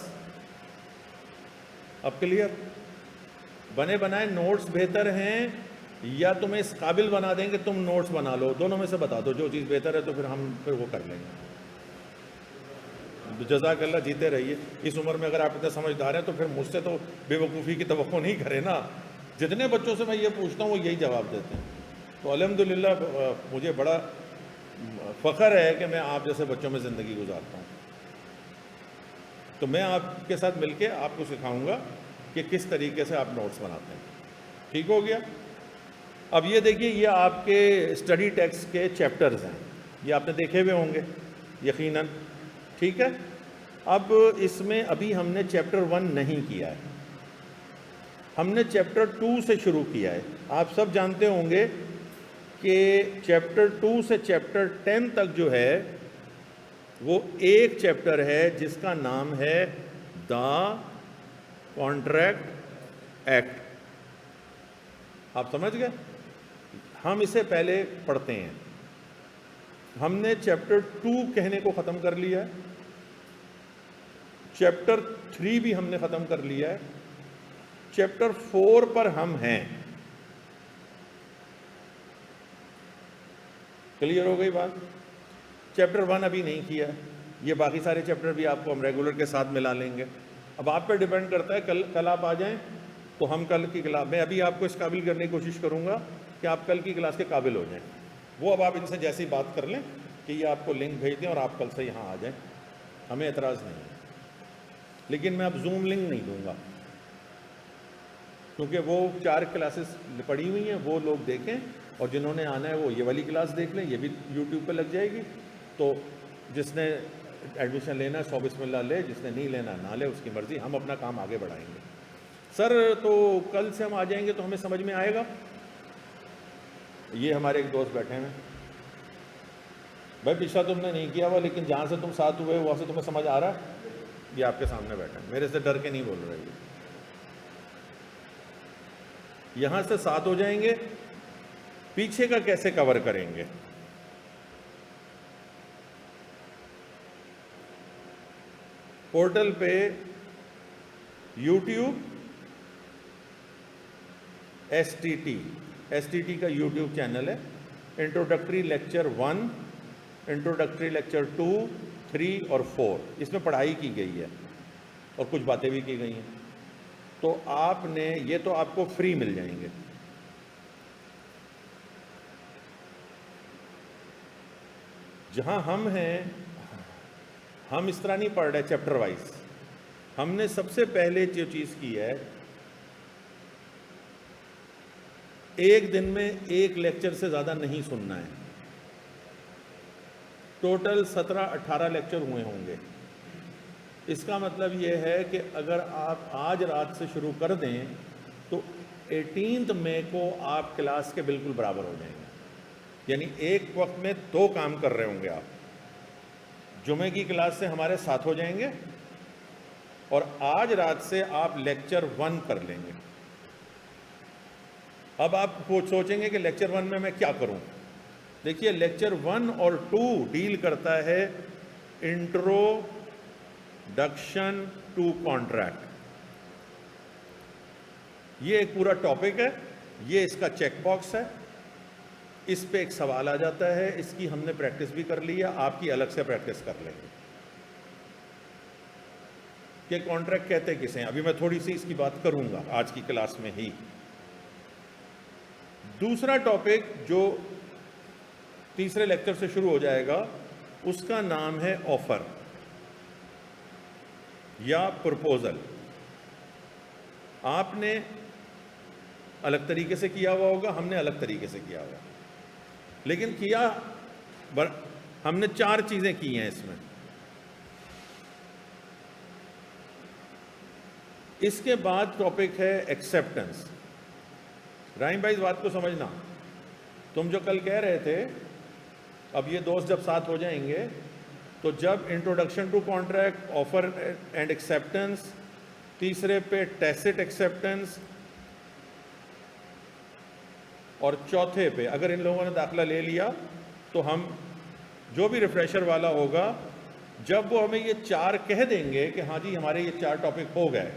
اب کلیئر؟ بنے بنائے نوٹس بہتر ہیں یا تمہیں اس قابل بنا دیں کہ تم نوٹس بنا لو؟ دونوں میں سے بتا دو جو چیز بہتر ہے تو پھر وہ کر لیں گے. جزاک اللہ، جیتے رہیے. اس عمر میں اگر آپ اتنے سمجھدار ہیں تو پھر مجھ سے تو بے وقوفی کی توقع نہیں کرے نا. جتنے بچوں سے میں یہ پوچھتا ہوں وہ یہی جواب دیتے ہیں. تو الحمدللہ مجھے بڑا فخر ہے کہ میں آپ جیسے بچوں میں زندگی گزارتا ہوں. تو میں آپ کے ساتھ مل کے آپ کو سکھاؤں گا کہ کس طریقے سے آپ نوٹس بناتے ہیں. ٹھیک ہو گیا؟ اب یہ دیکھیے، یہ آپ کے اسٹڈی ٹیکسٹ کے چیپٹرز ہیں، یہ آپ نے دیکھے ہوئے ہوں گے یقیناً. ٹھیک ہے؟ اب اس میں ابھی ہم نے چیپٹر 1 نہیں کیا ہے، ہم نے چیپٹر 2 سے شروع کیا ہے. آپ سب جانتے ہوں گے کہ چیپٹر 2 سے چیپٹر 10 تک جو ہے وہ ایک چیپٹر ہے جس کا نام ہے دا کانٹریکٹ ایکٹ. آپ سمجھ گئے؟ ہم اسے پہلے پڑھتے ہیں. ہم نے چیپٹر 2 کہنے کو ختم کر لیا ہے، چیپٹر 3 بھی ہم نے ختم کر لیا ہے، چیپٹر 4 پر ہم ہیں. کلیئر ہو گئی بات؟ چیپٹر 1 ابھی نہیں کیا ہے. یہ باقی سارے چیپٹر بھی آپ کو ہم ریگولر کے ساتھ ملا لیں گے. اب آپ پہ ڈیپینڈ کرتا ہے، کل آپ آ جائیں تو ہم کل کی کلاس میں ابھی آپ کو اس قابل کرنے کی کوشش کروں گا کہ آپ کل کی کلاس کے قابل ہو جائیں. وہ اب آپ ان سے جیسی بات کر لیں کہ یہ آپ کو لنک بھیج دیں اور آپ کل سے یہاں آ جائیں، ہمیں اعتراض نہیں ہے. لیکن میں اب زوم لنک نہیں دوں گا کیونکہ وہ 4 کلاسز پڑی ہوئی ہیں، وہ لوگ دیکھیں، اور جنہوں نے آنا ہے وہ یہ والی کلاس دیکھ لیں. یہ بھی یوٹیوب پہ لگ جائے گی تو جس نے ایڈمیشن لینا ہے 100 بسم اللہ لے، جس نے نہیں لینا نہ لے، اس کی مرضی، ہم اپنا کام آگے بڑھائیں گے۔ سر تو کل سے ہم آ جائیں گے تو ہمیں سمجھ میں آئے گا؟ یہ ہمارے ایک دوست بیٹھے ہیں، بھائی پچھلا تم نے نہیں کیا ہوا، لیکن جہاں سے تم ساتھ ہوئے وہاں سے تمہیں سمجھ آ رہا ہے؟ یہ آپ کے سامنے بیٹھا ہے، میرے سے ڈر کے نہیں بول رہے ہیں۔ یہاں سے ساتھ ہو جائیں گے، پیچھے کا کیسے کور کریں گے؟ پورٹل پہ یوٹیوب ایس ٹی ٹی کا یوٹیوب چینل ہے، انٹروڈکٹری لیکچر 1، انٹروڈکٹری لیکچر 2، 3 اور 4، اس میں پڑھائی کی گئی ہے اور کچھ باتیں بھی کی گئی ہیں۔ تو آپ نے یہ تو آپ کو فری مل جائیں گے۔ جہاں ہم ہیں، ہم اس طرح نہیں پڑھ رہے چیپٹر وائز، ہم نے سب سے پہلے جو چیز کی ہے، ایک دن میں ایک لیکچر سے زیادہ نہیں سننا ہے۔ ٹوٹل 17-18 لیکچر ہوئے ہوں گے۔ اس کا مطلب یہ ہے کہ اگر آپ آج رات سے شروع کر دیں تو 18 مئی کو آپ کلاس کے بالکل برابر ہو جائیں گے، یعنی ایک وقت میں 2 کام کر رہے ہوں گے آپ۔ جمعے کی کلاس سے ہمارے ساتھ ہو جائیں گے اور آج رات سے آپ لیکچر 1 کر لیں گے۔ اب آپ سوچیں گے کہ لیکچر 1 میں کیا کروں؟ دیکھیے لیکچر 1 اور 2 ڈیل کرتا ہے انٹروڈکشن ٹو کانٹریکٹ۔ یہ ایک پورا ٹاپک ہے، یہ اس کا چیک باکس ہے، اس پہ ایک سوال آ جاتا ہے، اس کی ہم نے پریکٹس بھی کر لی ہے، آپ کی الگ سے پریکٹس کر لیں گے کہ کانٹریکٹ کہتے کسے ہیں۔ ابھی میں تھوڑی سی اس کی بات کروں گا آج کی کلاس میں ہی۔ دوسرا ٹاپک جو تیسرے لیکچر سے شروع ہو جائے گا، اس کا نام ہے آفر یا پرپوزل۔ آپ نے الگ طریقے سے کیا ہوا ہوگا، ہم نے الگ طریقے سے کیا ہوا، لیکن کیا ہم نے 4 چیزیں کی ہیں اس میں۔ اس کے بعد ٹاپک ہے ایکسیپٹنس۔ رحیم بھائی اس بات کو سمجھنا، تم جو کل کہہ رہے تھے، اب یہ دوست جب ساتھ ہو جائیں گے تو جب introduction to contract, offer and acceptance, تیسرے پہ ٹیسٹ ایکسیپٹنس، اور چوتھے پہ اگر ان لوگوں نے داخلہ لے لیا تو ہم جو بھی ریفریشر والا ہوگا، جب وہ ہمیں یہ 4 کہہ دیں گے کہ ہاں جی ہمارے یہ 4 ٹاپک ہو گئے،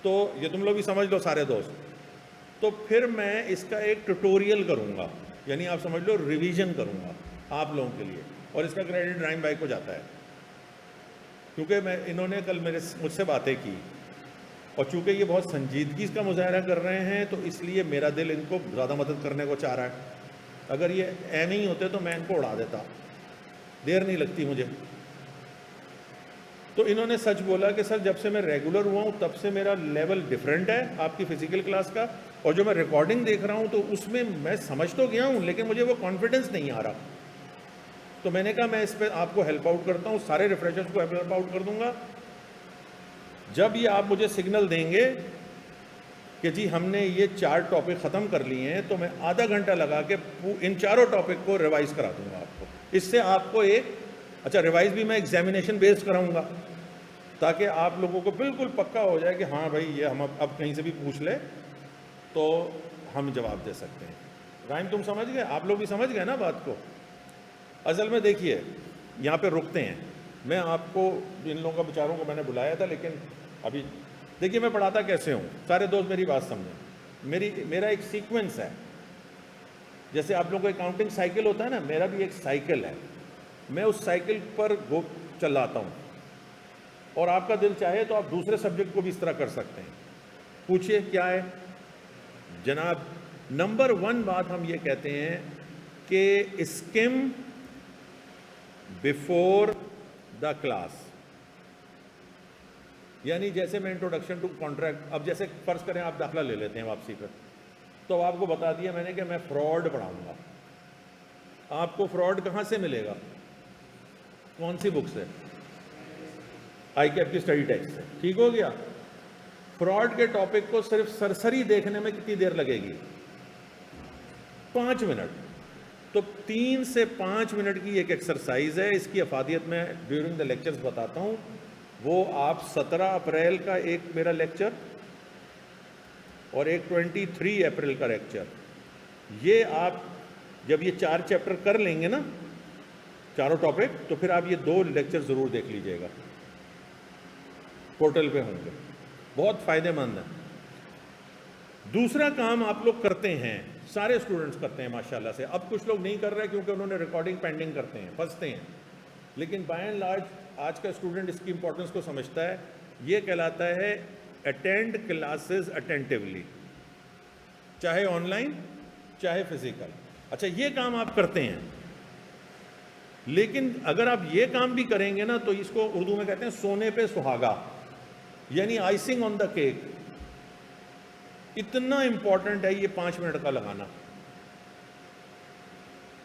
تو یہ تم لوگ بھی سمجھ لو سارے دوست، تو پھر میں اس کا ایک ٹیوٹوریل کروں گا، یعنی آپ سمجھ لو ریویژن کروں گا آپ لوگوں کے لیے، اور اس کا کریڈٹ رحیم بھائی کو جاتا ہے، کیونکہ انہوں نے کل مجھ سے باتیں کی، اور چونکہ یہ بہت سنجیدگی کا مظاہرہ کر رہے ہیں تو اس لیے میرا دل ان کو زیادہ مدد کرنے کو چاہ رہا ہے۔ اگر یہ ایم ہی ہوتے تو میں ان کو اڑا دیتا، دیر نہیں لگتی مجھے۔ تو انہوں نے سچ بولا کہ سر جب سے میں ریگولر ہوا ہوں تب سے میرا لیول ڈیفرنٹ ہے آپ کی فزیکل کلاس کا، اور جو میں ریکارڈنگ دیکھ رہا ہوں تو اس میں میں سمجھ تو گیا ہوں لیکن مجھے وہ کانفیڈنس نہیں آ رہا۔ تو میں نے کہا میں اس پہ آپ کو ہیلپ آؤٹ کرتا ہوں، سارے ریفریشرز کو ہیلپ آؤٹ کر دوں گا۔ جب یہ آپ مجھے سگنل دیں گے کہ جی ہم نے یہ 4 ٹاپک ختم کر لیے ہیں، تو میں آدھا گھنٹہ لگا کے ان 4 ٹاپک کو ریوائز کرا دوں گا آپ کو۔ اس سے آپ کو اچھا ریوائز بھی میں ایگزامینیشن بیسڈ کراؤں گا، تاکہ آپ لوگوں کو بالکل پکا ہو جائے کہ ہاں بھائی یہ ہم اب کہیں سے بھی پوچھ لے تو ہم جواب دے سکتے ہیں۔ رحیم تم سمجھ گئے؟ آپ لوگ بھی سمجھ گئے نا بات کو؟ اصل میں دیکھیے یہاں پہ رکتے ہیں، میں آپ کو ان لوگوں کا بیچاروں کو میں نے بلایا تھا، لیکن ابھی دیکھیے میں پڑھاتا کیسے ہوں، سارے دوست میری بات سمجھیں۔ میرا ایک سیکوینس ہے، جیسے آپ لوگوں کو اکاؤنٹنگ سائیکل ہوتا ہے نا، میرا بھی ایک سائیکل ہے، میں اس سائیکل پر چلاتا ہوں، اور آپ کا دل چاہے تو آپ دوسرے سبجیکٹ کو بھی اس طرح کر سکتے ہیں۔ پوچھئے کیا ہے جناب؟ نمبر 1 بات ہم یہ کہتے ہیں کہ اسکم بیفور دا کلاس، یعنی جیسے میں انٹروڈکشن ٹو کانٹریکٹ، اب جیسے فرض کریں آپ داخلہ لے لیتے ہیں واپسی پر، تو آپ کو بتا دیا میں نے کہ میں فراڈ پڑھاؤں گا۔ آپ کو فراڈ کہاں سے ملے گا؟ کون سی بک سے؟ آئی کیپ کی اسٹڈی ٹیکسٹ سے. ٹھیک ہو گیا. فراڈ کے ٹاپک کو صرف سرسری دیکھنے میں کتنی دیر لگے گی؟ 5 منٹ. تو 3 سے 5 منٹ کی ایک ایکسرسائز ہے. اس کی افادیت میں ڈیورنگ دا لیکچرز بتاتا ہوں. وہ آپ 17 اپریل کا ایک میرا لیکچر اور ایک 23 اپریل کا لیکچر, یہ آپ جب یہ 4 چیپٹر کر لیں گے نا, چاروں ٹاپک, تو پھر آپ یہ 2 لیکچر ضرور دیکھ لیجئے گا, پورٹل پہ ہوں گے, بہت فائدہ مند ہے. دوسرا کام آپ لوگ کرتے ہیں, سارے اسٹوڈنٹس کرتے ہیں ماشاءاللہ سے. اب کچھ لوگ نہیں کر رہے کیونکہ انہوں نے ریکارڈنگ پینڈنگ کرتے ہیں, پھنستے ہیں, لیکن بائی اینڈ لارج آج کا اسٹوڈنٹ اس کی امپورٹنس کو سمجھتا ہے. یہ کہلاتا ہے اٹینڈ کلاسز اٹینٹیولی, چاہے آن لائن چاہے فزیکل. اچھا, یہ کام آپ کرتے ہیں, لیکن اگر آپ یہ کام بھی کریں گے نا تو اس کو اردو میں کہتے ہیں سونے پہ سہاگا, یعنی آئسنگ آن دا کیک. اتنا امپورٹنٹ ہے یہ 5 منٹ کا لگانا.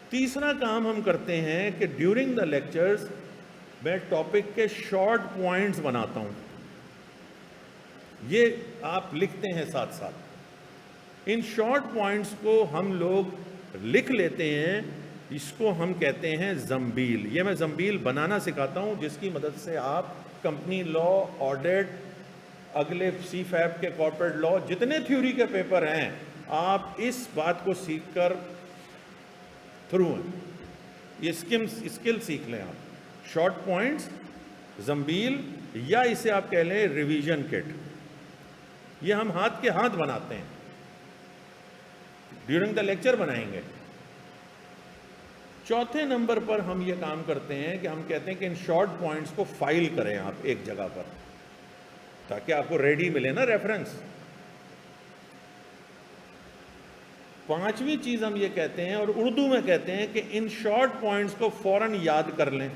تیسرا کام ہم کرتے ہیں کہ ڈیورنگ دا لیکچرز میں ٹاپک کے شارٹ پوائنٹس بناتا ہوں. یہ آپ لکھتے ہیں ساتھ ساتھ. ان شارٹ پوائنٹس کو ہم لوگ لکھ لیتے ہیں. اس کو ہم کہتے ہیں زمبیل. یہ میں زمبیل بنانا سکھاتا ہوں, جس کی مدد سے آپ کمپنی لا, آڈٹ, اگلے سی فیب کے کارپوریٹ لا, جتنے تھیوری کے پیپر ہیں, آپ اس بات کو سیکھ کر تھرو ہیں. یہ اسکل سیکھ لیں آپ. شارٹ پوائنٹس, زمبیل, یا اسے آپ کہہ لیں ریویژن کٹ. یہ ہم ہاتھ کے ہاتھ بناتے ہیں, ڈیورنگ دا لیکچر بنائیں گے. چوتھے نمبر پر ہم یہ کام کرتے ہیں کہ ہم کہتے ہیں کہ ان شارٹ پوائنٹس کو فائل کریں آپ ایک جگہ پر, تاکہ آپ کو ریڈی ملے نا ریفرنس. 5ویں چیز ہم یہ کہتے ہیں, اور اردو میں کہتے ہیں, کہ ان شارٹ پوائنٹس کو فوراً یاد کر لیں.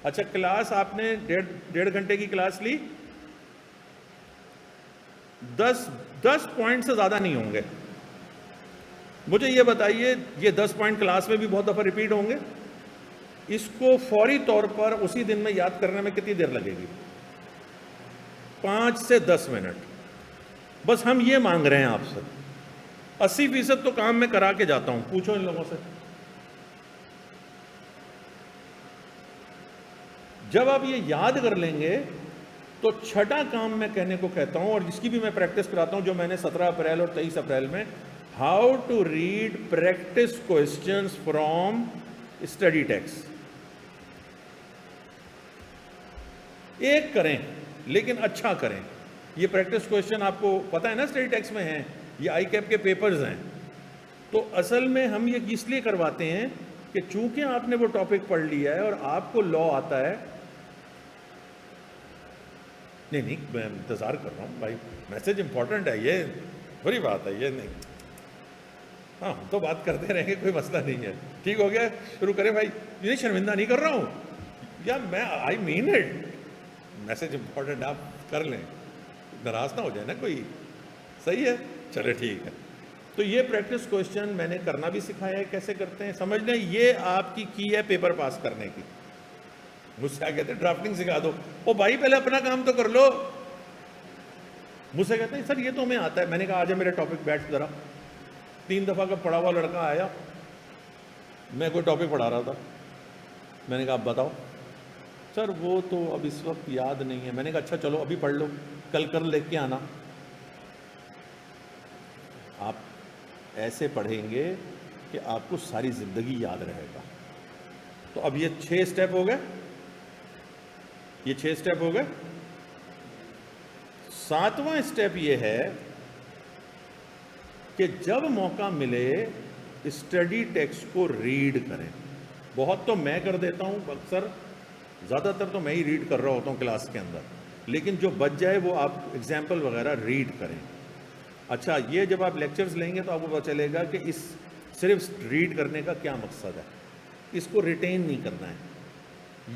اچھا, کلاس آپ نے 1.5 گھنٹے کی کلاس لی, 10 پوائنٹ سے زیادہ نہیں ہوں گے. مجھے یہ بتائیے, یہ 10 پوائنٹ کلاس میں بھی بہت دفعہ ریپیٹ ہوں گے. اس کو فوری طور پر اسی دن میں یاد کرنے میں کتنی دیر لگے گی؟ 5 سے 10 منٹ. بس ہم یہ مانگ رہے ہیں آپ سے. 80% تو کام میں کرا کے جاتا ہوں, پوچھو ان لوگوں سے. جب آپ یہ یاد کر لیں گے تو چھٹا کام میں کہنے کو کہتا ہوں, اور جس کی بھی میں پریکٹس کراتا ہوں, جو میں نے 17 اپریل اور 23 اپریل میں, how to read practice questions from study text. ایک کریں لیکن اچھا کریں. یہ پریکٹس کوشچن آپ کو پتہ ہے نا اسٹڈی ٹیکسٹ میں ہیں, یہ آئی کیپ کے پیپرز ہیں. تو اصل میں ہم یہ اس لیے کرواتے ہیں کہ چونکہ آپ نے وہ ٹاپک پڑھ لیا ہے اور آپ کو لا آتا ہے. نہیں میں انتظار کر رہا ہوں بھائی, میسج امپورٹنٹ ہے, یہ بری بات ہے, یہ نہیں. ہاں, ہم تو بات کرتے رہیں گے, کوئی مسئلہ نہیں ہے. ٹھیک ہو گیا, شروع کریں بھائی. یہ شرمندہ نہیں کر رہا ہوں یا میں آئی مین اٹ, میسج امپورٹنٹ, آپ کر لیں, ناراض نہ ہو جائے نا کوئی. صحیح ہے, چلے ٹھیک ہے. تو یہ پریکٹس کوشچن میں نے کرنا بھی سکھایا ہے, کیسے کرتے ہیں سمجھ لیں. یہ آپ کی ہے پیپر پاس کرنے کی. مجھ سے کہتے ہیں ڈرافٹنگ سکھا دو. او بھائی پہلے اپنا کام تو کر لو. مجھ سے کہتے ہیں سر یہ تو ہمیں آتا ہے. میں نے کہا آج میرے ٹاپک بیٹھ ذرا. 3 دفعہ کا پڑھا ہوا لڑکا آیا, میں کوئی ٹاپک پڑھا رہا تھا. میں نے کہا آپ بتاؤ. سر وہ تو اب اس وقت یاد نہیں ہے. میں نے کہا اچھا چلو ابھی پڑھ لو, کل لے کے آنا. آپ ایسے پڑھیں گے کہ آپ کو ساری زندگی یاد رہے گا. تو اب یہ 6 سٹیپ ہو گئے, یہ 6 سٹیپ ہو گئے. 7واں سٹیپ یہ ہے کہ جب موقع ملے اسٹڈی ٹیکسٹ کو ریڈ کریں. بہت تو میں کر دیتا ہوں, اکثر زیادہ تر تو میں ہی ریڈ کر رہا ہوتا ہوں کلاس کے اندر, لیکن جو بچ جائے وہ آپ ایگزامپل وغیرہ ریڈ کریں. اچھا, یہ جب آپ لیکچرز لیں گے تو آپ کو پتہ چلے گا کہ اس صرف ریڈ کرنے کا کیا مقصد ہے. اس کو ریٹین نہیں کرنا ہے.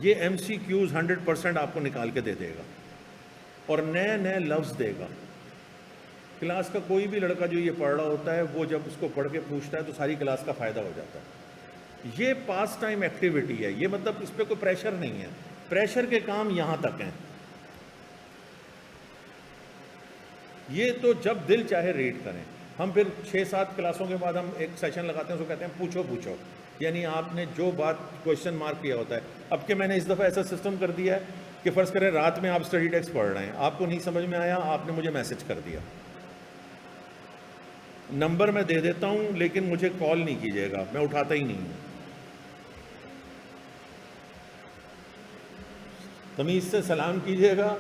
یہ ایم سی کیوز 100% آپ کو نکال کے دے دے گا اور نئے لفظ دے گا. کلاس کا کوئی بھی لڑکا جو یہ پڑھ رہا ہوتا ہے, وہ جب اس کو پڑھ کے پوچھتا ہے تو ساری کلاس کا فائدہ ہو جاتا ہے. یہ پاس ٹائم ایکٹیویٹی ہے، یہ مطلب اس پہ کوئی پریشر نہیں ہے، پریشر کے کام یہاں تک ہیں. یہ تو جب دل چاہے ریڈ کریں. ہم پھر 6-7 کلاسوں کے بعد ہم ایک سیشن لگاتے ہیں، اس کو کہتے ہیں پوچھو، یعنی آپ نے جو بات کوشچن مارک کیا ہوتا ہے. اب کہ میں نے اس دفعہ ایسا سسٹم کر دیا ہے کہ فرض کریں رات میں آپ اسٹڈی ٹیکسٹ پڑھ رہے ہیں، آپ کو نہیں سمجھ میں آیا، آپ نے مجھے میسج کر دیا، نمبر میں دے دیتا ہوں لیکن مجھے کال نہیں کیجیے گا، میں اٹھاتا ہی نہیں ہوں. تمیز سے سلام کیجیے گا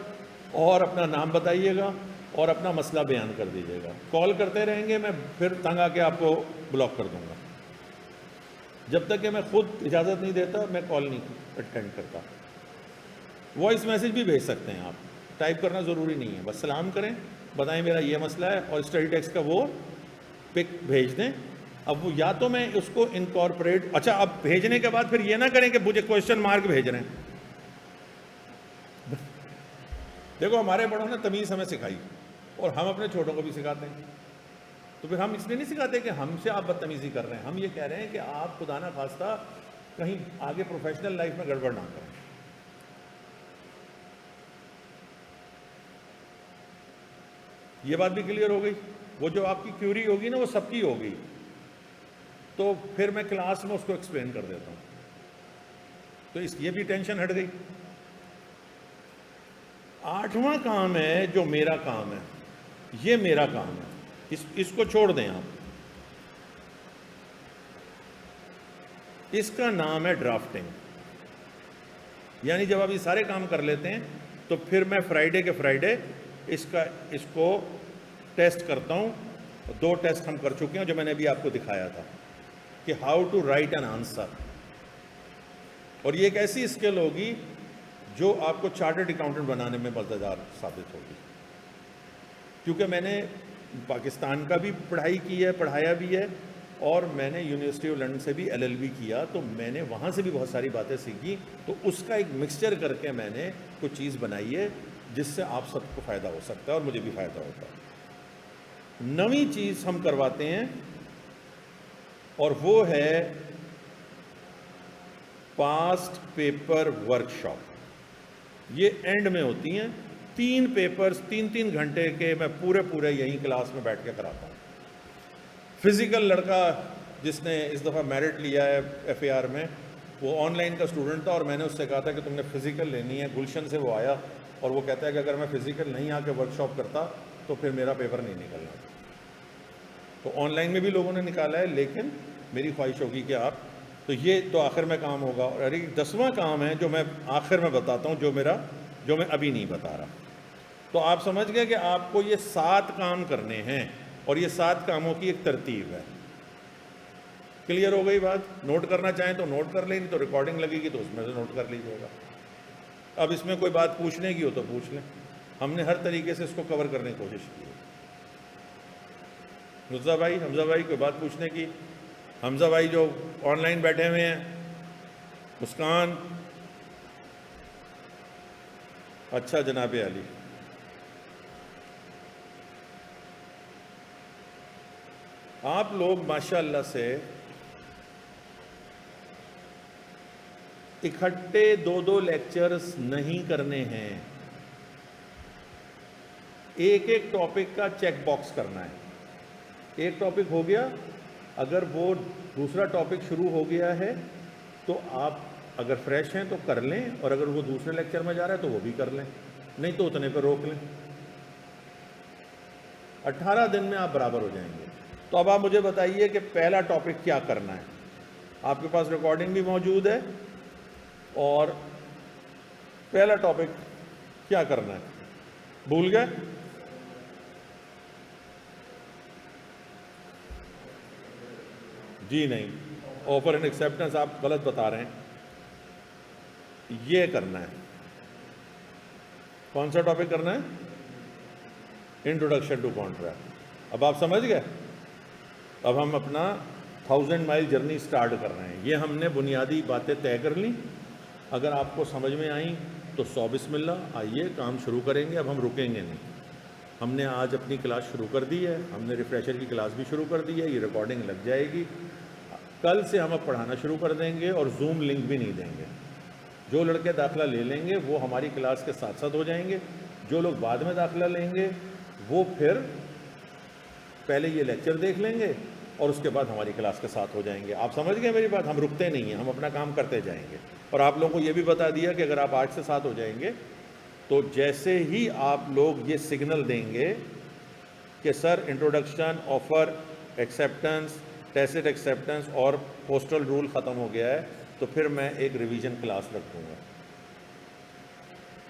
اور اپنا نام بتائیے گا اور اپنا مسئلہ بیان کر دیجیے گا. کال کرتے رہیں گے میں پھر تنگ آ کے آپ کو بلاک کر دوں گا. جب تک کہ میں خود اجازت نہیں دیتا میں کال نہیں اٹینڈ کرتا. وائس میسج بھی بھیج سکتے ہیں آپ، ٹائپ کرنا ضروری نہیں ہے، بس سلام کریں، بتائیں میرا یہ مسئلہ ہے اور اسٹڈی ٹیکسٹ کا وہ پک بھیج دیں. اب وہ یا تو میں اس کو انکارپوریٹ، اچھا اب بھیجنے کے بعد پھر یہ نہ کریں کہ مجھے کوشچن مارک بھیج رہے ہیں. دیکھو ہمارے بڑوں نے تمیز ہمیں سکھائی اور ہم اپنے چھوٹوں کو بھی سکھاتے ہیں. تو پھر ہم اس لیے نہیں سکھاتے کہ ہم سے آپ بدتمیزی کر رہے ہیں، ہم یہ کہہ رہے ہیں کہ آپ خدا نہ خواستہ کہیں آگے پروفیشنل لائف میں گڑبڑ نہ کریں. یہ بات بھی کلیئر ہو گئی. وہ جو آپ کی کیوری ہوگی نا وہ سب کی ہوگی، تو پھر میں کلاس میں اس کو ایکسپلین کر دیتا ہوں. تو یہ بھی ٹینشن ہٹ گئی. 8واں کام ہے جو میرا کام ہے، یہ میرا کام ہے، اس کو چھوڑ دیں آپ. اس کا نام ہے ڈرافٹنگ. یعنی جب آپ یہ سارے کام کر لیتے ہیں تو پھر میں فرائیڈے کے فرائیڈے اس کو ٹیسٹ کرتا ہوں. 2 ٹیسٹ ہم کر چکے ہیں جو میں نے ابھی آپ کو دکھایا تھا کہ how to write an answer. اور یہ ایک ایسی اسکل ہوگی جو آپ کو چارٹرڈ اکاؤنٹنٹ بنانے میں مددگار ثابت ہوگی. کیونکہ میں نے پاکستان کا بھی پڑھائی کی ہے، پڑھایا بھی ہے، اور میں نے یونیورسٹی آف لنڈن سے بھی LLB کیا، تو میں نے وہاں سے بھی بہت ساری باتیں سیکھی. تو اس کا ایک مکسچر کر کے میں نے کوئی چیز بنائی ہے جس سے آپ سب کو فائدہ ہو سکتا ہے اور مجھے بھی فائدہ ہوتا ہے. نویں چیز ہم کرواتے ہیں اور وہ ہے پاسٹ پیپر ورکشاپ. یہ اینڈ میں ہوتی ہیں 3 پیپرز 3 گھنٹے کے، میں پورے یہیں کلاس میں بیٹھ کے کراتا ہوں. فزیکل لڑکا جس نے اس دفعہ میرٹ لیا ہے FAR میں، وہ آن لائن کا اسٹوڈنٹ تھا اور میں نے اس سے کہا تھا کہ تم نے فزیکل لینی ہے. گلشن سے وہ آیا اور وہ کہتا ہے کہ اگر میں فزیکل نہیں آ کے ورکشاپ کرتا تو پھر میرا پیپر نہیں نکلنا. تو آن لائن میں بھی لوگوں نے نکالا ہے، لیکن میری خواہش ہوگی کہ آپ، تو یہ تو آخر میں کام ہوگا. اور 10واں کام ہے جو میں آخر میں بتاتا ہوں، جو میں ابھی نہیں بتا رہا. تو آپ سمجھ گئے کہ آپ کو یہ 7 کام کرنے ہیں اور یہ 7 کاموں کی ایک ترتیب ہے. کلیئر ہو گئی بات؟ نوٹ کرنا چاہیں تو نوٹ کر لیں، تو ریکارڈنگ لگے گی تو اس میں سے نوٹ کر لیجیے گا. اب اس میں کوئی بات پوچھنے کی ہو تو پوچھ لیں. ہم نے ہر طریقے سے اس کو کور کرنے کی کوشش کی ہے. حمزہ بھائی کوئی بات پوچھنے کی؟ حمزہ بھائی جو آن لائن بیٹھے ہوئے ہیں، مسکان، اچھا جناب علی. آپ لوگ ماشاء اللہ سے اکٹھے 2 لیکچرز نہیں کرنے ہیں، ایک ٹاپک کا چیک باکس کرنا ہے. ایک ٹاپک ہو گیا، اگر وہ دوسرا ٹاپک شروع ہو گیا ہے تو آپ اگر فریش ہیں تو کر لیں، اور اگر وہ دوسرے لیکچر میں جا رہا ہے تو وہ بھی کر لیں، نہیں تو اتنے پہ روک لیں. 18 دن میں آپ برابر ہو جائیں گے. تو اب آپ مجھے بتائیے کہ پہلا ٹاپک کیا کرنا ہے. آپ کے پاس ریکارڈنگ بھی موجود ہے، اور پہلا ٹاپک کیا کرنا ہے؟ بھول گئے؟ جی نہیں، آفر اینڈ ایکسیپٹنس آپ غلط بتا رہے ہیں. یہ کرنا ہے. کون سا ٹاپک کرنا ہے؟ Introduction to contract. اب آپ سمجھ گئے؟ اب ہم اپنا 1000 مائل جرنی سٹارٹ کر رہے ہیں. یہ ہم نے بنیادی باتیں طے کر لیں. اگر آپ کو سمجھ میں آئیں تو 100 بسم اللہ، آئیے کام شروع کریں گے. اب ہم رکیں گے نہیں. ہم نے آج اپنی کلاس شروع کر دی ہے، ہم نے ریفریشر کی کلاس بھی شروع کر دی ہے، یہ ریکارڈنگ لگ جائے گی. کل سے ہم اب پڑھانا شروع کر دیں گے اور زوم لنک بھی نہیں دیں گے. جو لڑکے داخلہ لے لیں گے وہ ہماری کلاس کے ساتھ ساتھ ہو جائیں گے. جو لوگ بعد میں داخلہ لیں گے وہ پھر پہلے یہ لیکچر دیکھ لیں گے اور اس کے بعد ہماری کلاس کے ساتھ ہو جائیں گے. آپ سمجھ گئے میری بات؟ ہم رکتے نہیں ہیں, ہم اپنا کام کرتے جائیں گے. اور آپ لوگوں کو یہ بھی بتا دیا کہ اگر آپ 8 سے 7 ہو جائیں گے تو جیسے ہی آپ لوگ یہ سگنل دیں گے کہ sir introduction, offer, acceptance, test acceptance اور پوسٹل رول ختم ہو گیا ہے, تو پھر میں ایک ریویژن کلاس رکھ دوں گا.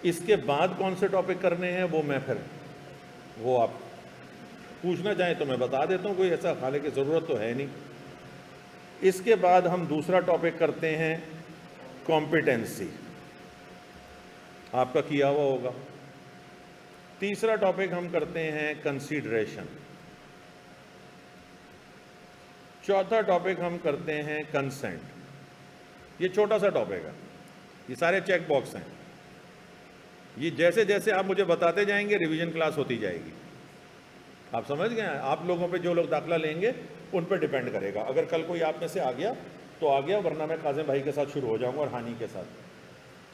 اس کے بعد کون سے ٹاپک کرنے ہیں وہ آپ پوچھنا چاہیں تو میں بتا دیتا ہوں, کوئی ایسا حالانکہ ضرورت تو ہے نہیں. اس کے بعد ہم دوسرا ٹاپک کرتے ہیں کمپیٹنسی, آپ کا کیا ہوا ہوگا. تیسرا ٹاپک ہم کرتے ہیں کنسیڈریشن. چوتھا ٹاپک ہم کرتے ہیں کنسنٹ. یہ چھوٹا سا ٹاپک ہے, یہ سارے چیک باکس ہیں. یہ جیسے جیسے آپ مجھے بتاتے جائیں گے ریویژن کلاس ہوتی جائے گی. آپ سمجھ گئے ہیں؟ آپ لوگوں پہ جو لوگ داخلہ لیں گے ان پہ ڈیپینڈ کرے گا. اگر کل کوئی آپ میں سے آ گیا تو آ گیا, ورنہ میں کاظم بھائی کے ساتھ شروع ہو جاؤں گا اور ہانی کے ساتھ.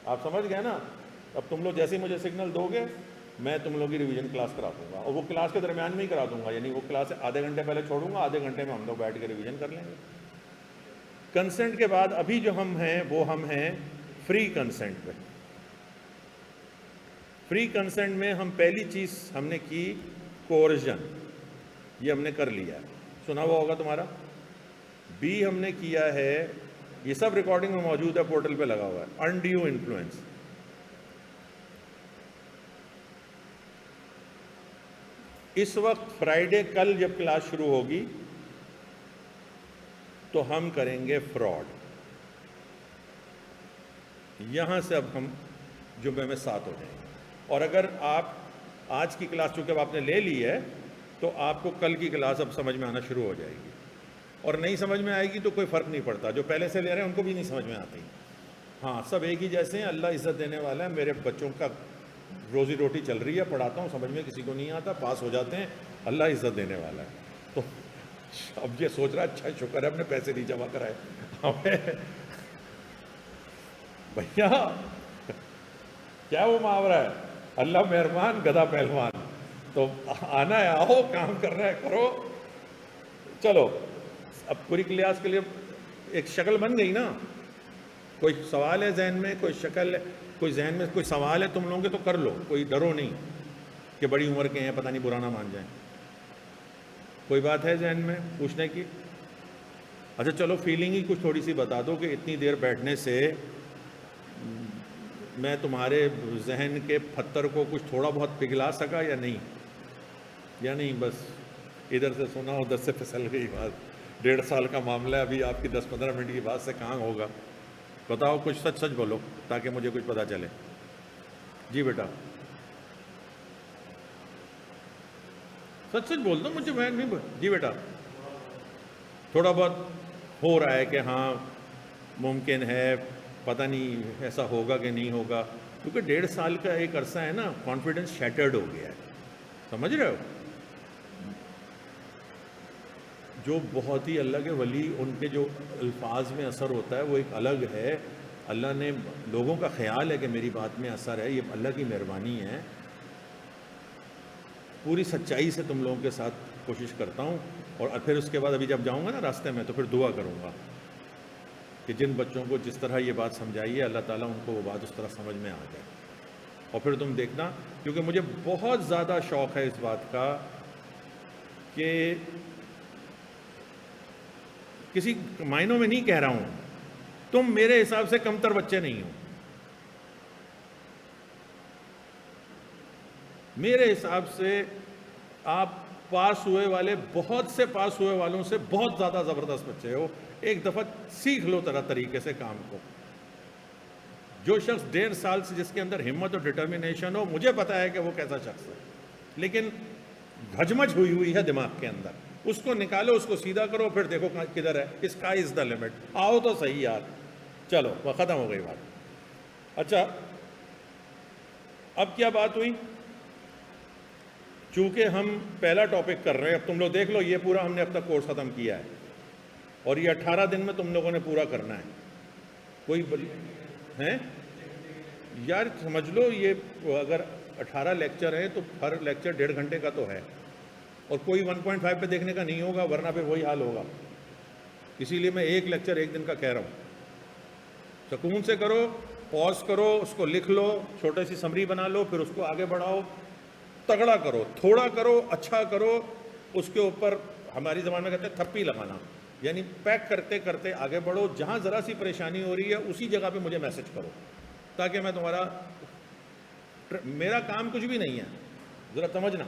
آپ سمجھ گئے نا؟ اب تم لوگ جیسے ہی مجھے سگنل دو گے میں تم لوگوں کی ریویژن کلاس کرا دوں گا, اور وہ کلاس کے درمیان میں ہی کرا دوں گا. یعنی وہ کلاس آدھے گھنٹے پہلے چھوڑوں گا, آدھے گھنٹے میں ہم لوگ بیٹھ کے ریویژن کر لیں گے. کنسنٹ کے بعد ابھی جو ہم ہیں فری کنسنٹ پہ. فری کنسنٹ میں ہم پہلی چیز ہم نے کی کوورژن, یہ ہم نے کر لیا, سنا ہوا ہوگا تمہارا. بی ہم نے کیا ہے, یہ سب ریکارڈنگ میں موجود ہے, پورٹل پہ لگا ہوا ہے, انڈیو انفلوئنس. اس وقت فرائیڈے کل جب کلاس شروع ہوگی تو ہم کریں گے فراڈ. یہاں سے اب ہم جمعے میں 7 ہو جائیں گے. اور اگر آپ آج کی کلاس چونکہ اب آپ نے لے لی ہے تو آپ کو کل کی کلاس اب سمجھ میں آنا شروع ہو جائے گی. اور نہیں سمجھ میں آئے گی تو کوئی فرق نہیں پڑتا, جو پہلے سے لے رہے ہیں ان کو بھی نہیں سمجھ میں آتی. ہاں, سب ایک ہی جیسے ہیں. اللہ عزت دینے والا ہے. میرے بچوں کا روزی روٹی چل رہی ہے, پڑھاتا ہوں, سمجھ میں کسی کو نہیں آتا, پاس ہو جاتے ہیں. اللہ عزت دینے والا ہے. تو اب یہ سوچ رہا ہے اچھا شکر ہے اپنے پیسے نہیں جمع کرائے. ہمیں بھیا کیا وہ محاورہ ہے, اللہ مہربان گدھا پہلوان. تو آنا ہے, آؤ, کام کرنا ہے کرو. چلو اب پوری کلاس کے لیے ایک شکل بن گئی نا. کوئی سوال ہے ذہن میں, کوئی شکل ہے, کوئی ذہن میں کوئی سوال ہے تم لوگوں کے تو کر لو, کوئی ڈرو نہیں کہ بڑی عمر کے ہیں پتہ نہیں برا نہ مان جائیں. کوئی بات ہے ذہن میں پوچھنے کی؟ اچھا چلو فیلنگ ہی کچھ تھوڑی سی بتا دو کہ اتنی دیر بیٹھنے سے میں تمہارے ذہن کے پتھر کو کچھ تھوڑا بہت پگھلا سکا یا نہیں, بس ادھر سے سنا ادھر سے پھسل گئی بات. 1.5 سال کا معاملہ ہے, ابھی آپ کی 10-15 منٹ کی بات سے کہاں ہوگا. بتاؤ کچھ سچ سچ بولو تاکہ مجھے کچھ پتہ چلے. جی بیٹا سچ سچ بول دو مجھے, میں نہیں. جی بیٹا تھوڑا بہت ہو رہا ہے کہ ہاں ممکن ہے, پتہ نہیں ایسا ہوگا کہ نہیں ہوگا, کیونکہ 1.5 سال کا ایک عرصہ ہے نا, کانفیڈنس شیٹرڈ ہو گیا ہے. سمجھ رہے ہو؟ جو بہت ہی اللہ کے ولی, ان کے جو الفاظ میں اثر ہوتا ہے وہ ایک الگ ہے. اللہ نے لوگوں کا خیال ہے کہ میری بات میں اثر ہے, یہ اللہ کی مہربانی ہے. پوری سچائی سے تم لوگوں کے ساتھ کوشش کرتا ہوں. اور پھر اس کے بعد ابھی جب جاؤں گا نا راستے میں تو پھر دعا کروں گا کہ جن بچوں کو جس طرح یہ بات سمجھائی ہے اللہ تعالیٰ ان کو وہ بات اس طرح سمجھ میں آ جائے. اور پھر تم دیکھنا, کیونکہ مجھے بہت زیادہ شوق ہے اس بات کا کہ کسی معنوں میں نہیں کہہ رہا ہوں, تم میرے حساب سے کمتر بچے نہیں ہو. میرے حساب سے آپ پاس ہوئے والے, بہت سے پاس ہوئے والوں سے بہت زیادہ زبردست بچے ہو. ایک دفعہ سیکھ لو طریقے سے کام کو. جو شخص 1.5 سال سے جس کے اندر ہمت اور ڈٹرمنیشن ہو, مجھے پتا ہے کہ وہ کیسا شخص ہے, لیکن گھجمج ہوئی ہے دماغ کے اندر, اس کو نکالو, اس کو سیدھا کرو, پھر دیکھو کدھر ہے. Sky is the limit. آؤ تو صحیح یار. چلو وہ ختم ہو گئی بات. اچھا اب کیا بات ہوئی, چونکہ ہم پہلا ٹاپک کر رہے ہیں, اب تم لوگ دیکھ لو, یہ پورا ہم نے اب تک کورس ختم کیا ہے. اور یہ 18 دن میں تم لوگوں نے پورا کرنا ہے. کوئی ہیں یار سمجھ لو، یہ اگر 18 لیکچر ہیں تو ہر لیکچر 1.5 گھنٹے کا تو ہے، اور کوئی 1.5 پہ دیکھنے کا نہیں ہوگا، ورنہ پھر وہی حال ہوگا. اسی لیے میں ایک لیکچر ایک دن کا کہہ رہا ہوں. سکون سے کرو، پاز کرو، اس کو لکھ لو، چھوٹی سی سمری بنا لو، پھر اس کو آگے بڑھاؤ. تگڑا کرو، تھوڑا کرو، اچھا کرو. اس کے اوپر ہماری زبان میں کہتے ہیں تھپی لگانا، یعنی پیک کرتے کرتے آگے بڑھو. جہاں ذرا سی پریشانی ہو رہی ہے اسی جگہ پہ مجھے میسج کرو، تاکہ میں میرا کام کچھ بھی نہیں ہے. ذرا سمجھنا،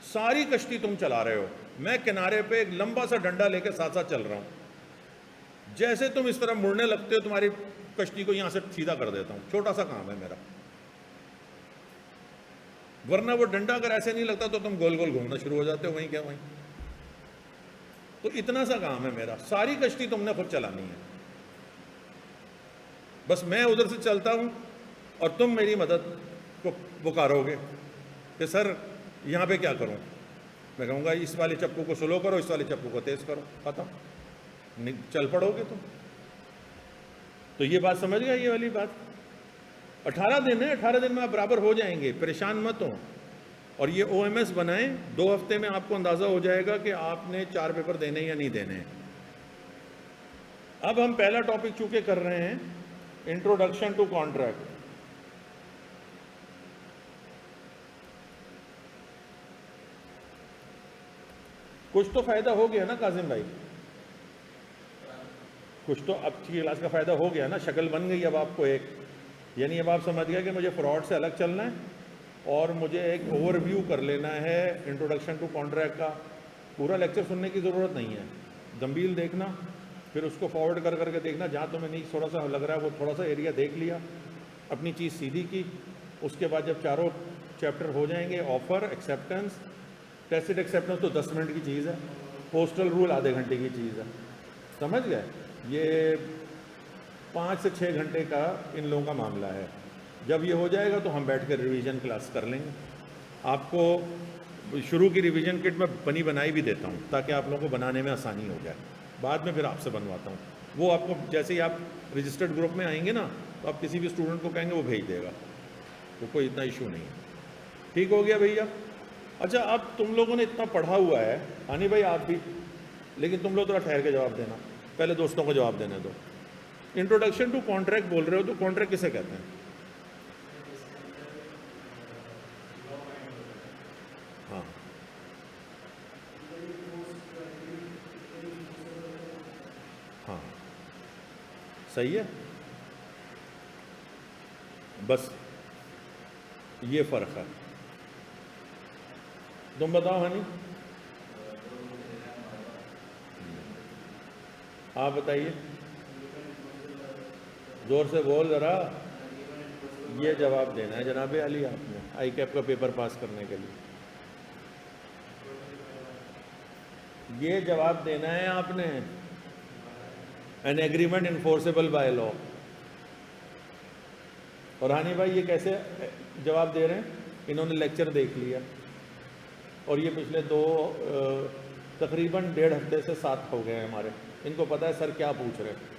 ساری کشتی تم چلا رہے ہو، میں کنارے پہ ایک لمبا سا ڈنڈا لے کے ساتھ ساتھ چل رہا ہوں. جیسے تم اس طرح مڑنے لگتے ہو تمہاری کشتی کو یہاں سے سیدھا کر دیتا ہوں. چھوٹا سا کام ہے میرا، ورنہ وہ ڈنڈا اگر ایسے نہیں لگتا تو تم گول گول گھومنا شروع ہو جاتے ہو وہیں کیا وہیں. تو اتنا سا کام ہے میرا، ساری کشتی تم نے خود چلانی ہے. بس میں ادھر سے چلتا ہوں اور تم میری مدد کو پکارو گے کہ سر یہاں پہ کیا کروں. میں کہوں گا اس والے چپو کو سلو کرو، اس والے چپو کو تیز کرو، ختم. چل پڑو گے تم. تو یہ بات سمجھ گئے، یہ والی بات. 18 دن ہے، 18 دن میں آپ برابر ہو جائیں گے، پریشان مت ہو. اور یہ او ایم ایس بنائیں، 2 ہفتے میں آپ کو اندازہ ہو جائے گا کہ آپ نے 4 پیپر دینے یا نہیں دینے. اب ہم پہلا ٹاپک چونکہ کر رہے ہیں انٹروڈکشن ٹو کانٹریکٹ. کچھ تو فائدہ ہو گیا نا کاظم بھائی، کچھ تو اب کی کلاس کا فائدہ ہو گیا نا، شکل بن گئی اب آپ کو ایک. یعنی اب آپ سمجھ گئے کہ مجھے فراڈ سے الگ چلنا ہے اور مجھے ایک اوور ویو کر لینا ہے انٹروڈکشن ٹو کانٹریکٹ کا. پورا لیکچر سننے کی ضرورت نہیں ہے، دمبیل دیکھنا، پھر اس کو فارورڈ کر کر کے دیکھنا، جہاں تمہیں نہیں تھوڑا سا لگ رہا ہے وہ تھوڑا سا ایریا دیکھ لیا، اپنی چیز سیدھی کی. اس کے بعد جب چاروں چیپٹر ہو جائیں گے، آفر، ایکسیپٹنس، ٹیسٹ ایکسیپٹنس تو 10 منٹ کی چیز ہے، پوسٹل رول آدھے گھنٹے کی چیز ہے. سمجھ گئے؟ یہ 5 سے 6 گھنٹے کا ان لوگوں کا معاملہ ہے. جب یہ ہو جائے گا تو ہم بیٹھ کر ریویژن کلاس کر لیں گے. آپ کو شروع کی ریویژن کٹ میں بنائی بھی دیتا ہوں تاکہ آپ لوگوں کو بنانے میں آسانی ہو جائے. بعد میں پھر آپ سے بنواتا ہوں. وہ آپ کو جیسے ہی آپ رجسٹرڈ گروپ میں آئیں گے نا تو آپ کسی بھی اسٹوڈنٹ کو کہیں گے وہ بھیج دے گا، تو کوئی اتنا ایشو نہیں ہے. ٹھیک ہو گیا بھیا؟ اچھا اب تم لوگوں نے اتنا پڑھا ہوا ہے، ہانی بھائی آپ بھی، لیکن تم لوگ تھوڑا ٹھہر کے جواب دینا، پہلے دوستوں کو جواب دینے دو. انٹروڈکشن ٹو کانٹریکٹ بول رہے ہو تو کانٹریکٹ کسے کہتے ہیں؟ ہاں ہاں صحیح ہے. بس یہ فرق ہے. تم بتاؤ ہنی، آپ بتائیے، زور سے بول ذرا. یہ جواب دینا ہے جناب علی آپ نے آئی کیپ کا پیپر پاس کرنے کے لیے. یہ جواب دینا ہے آپ نے، این ایگریمنٹ انفورسیبل بائی لا. اور ہانی بھائی یہ کیسے جواب دے رہے ہیں؟ انہوں نے لیکچر دیکھ لیا اور یہ پچھلے تقریباً 1.5 ہفتے سے ساتھ ہو گئے ہیں ہمارے. ان کو پتہ ہے سر کیا پوچھ رہے ہیں.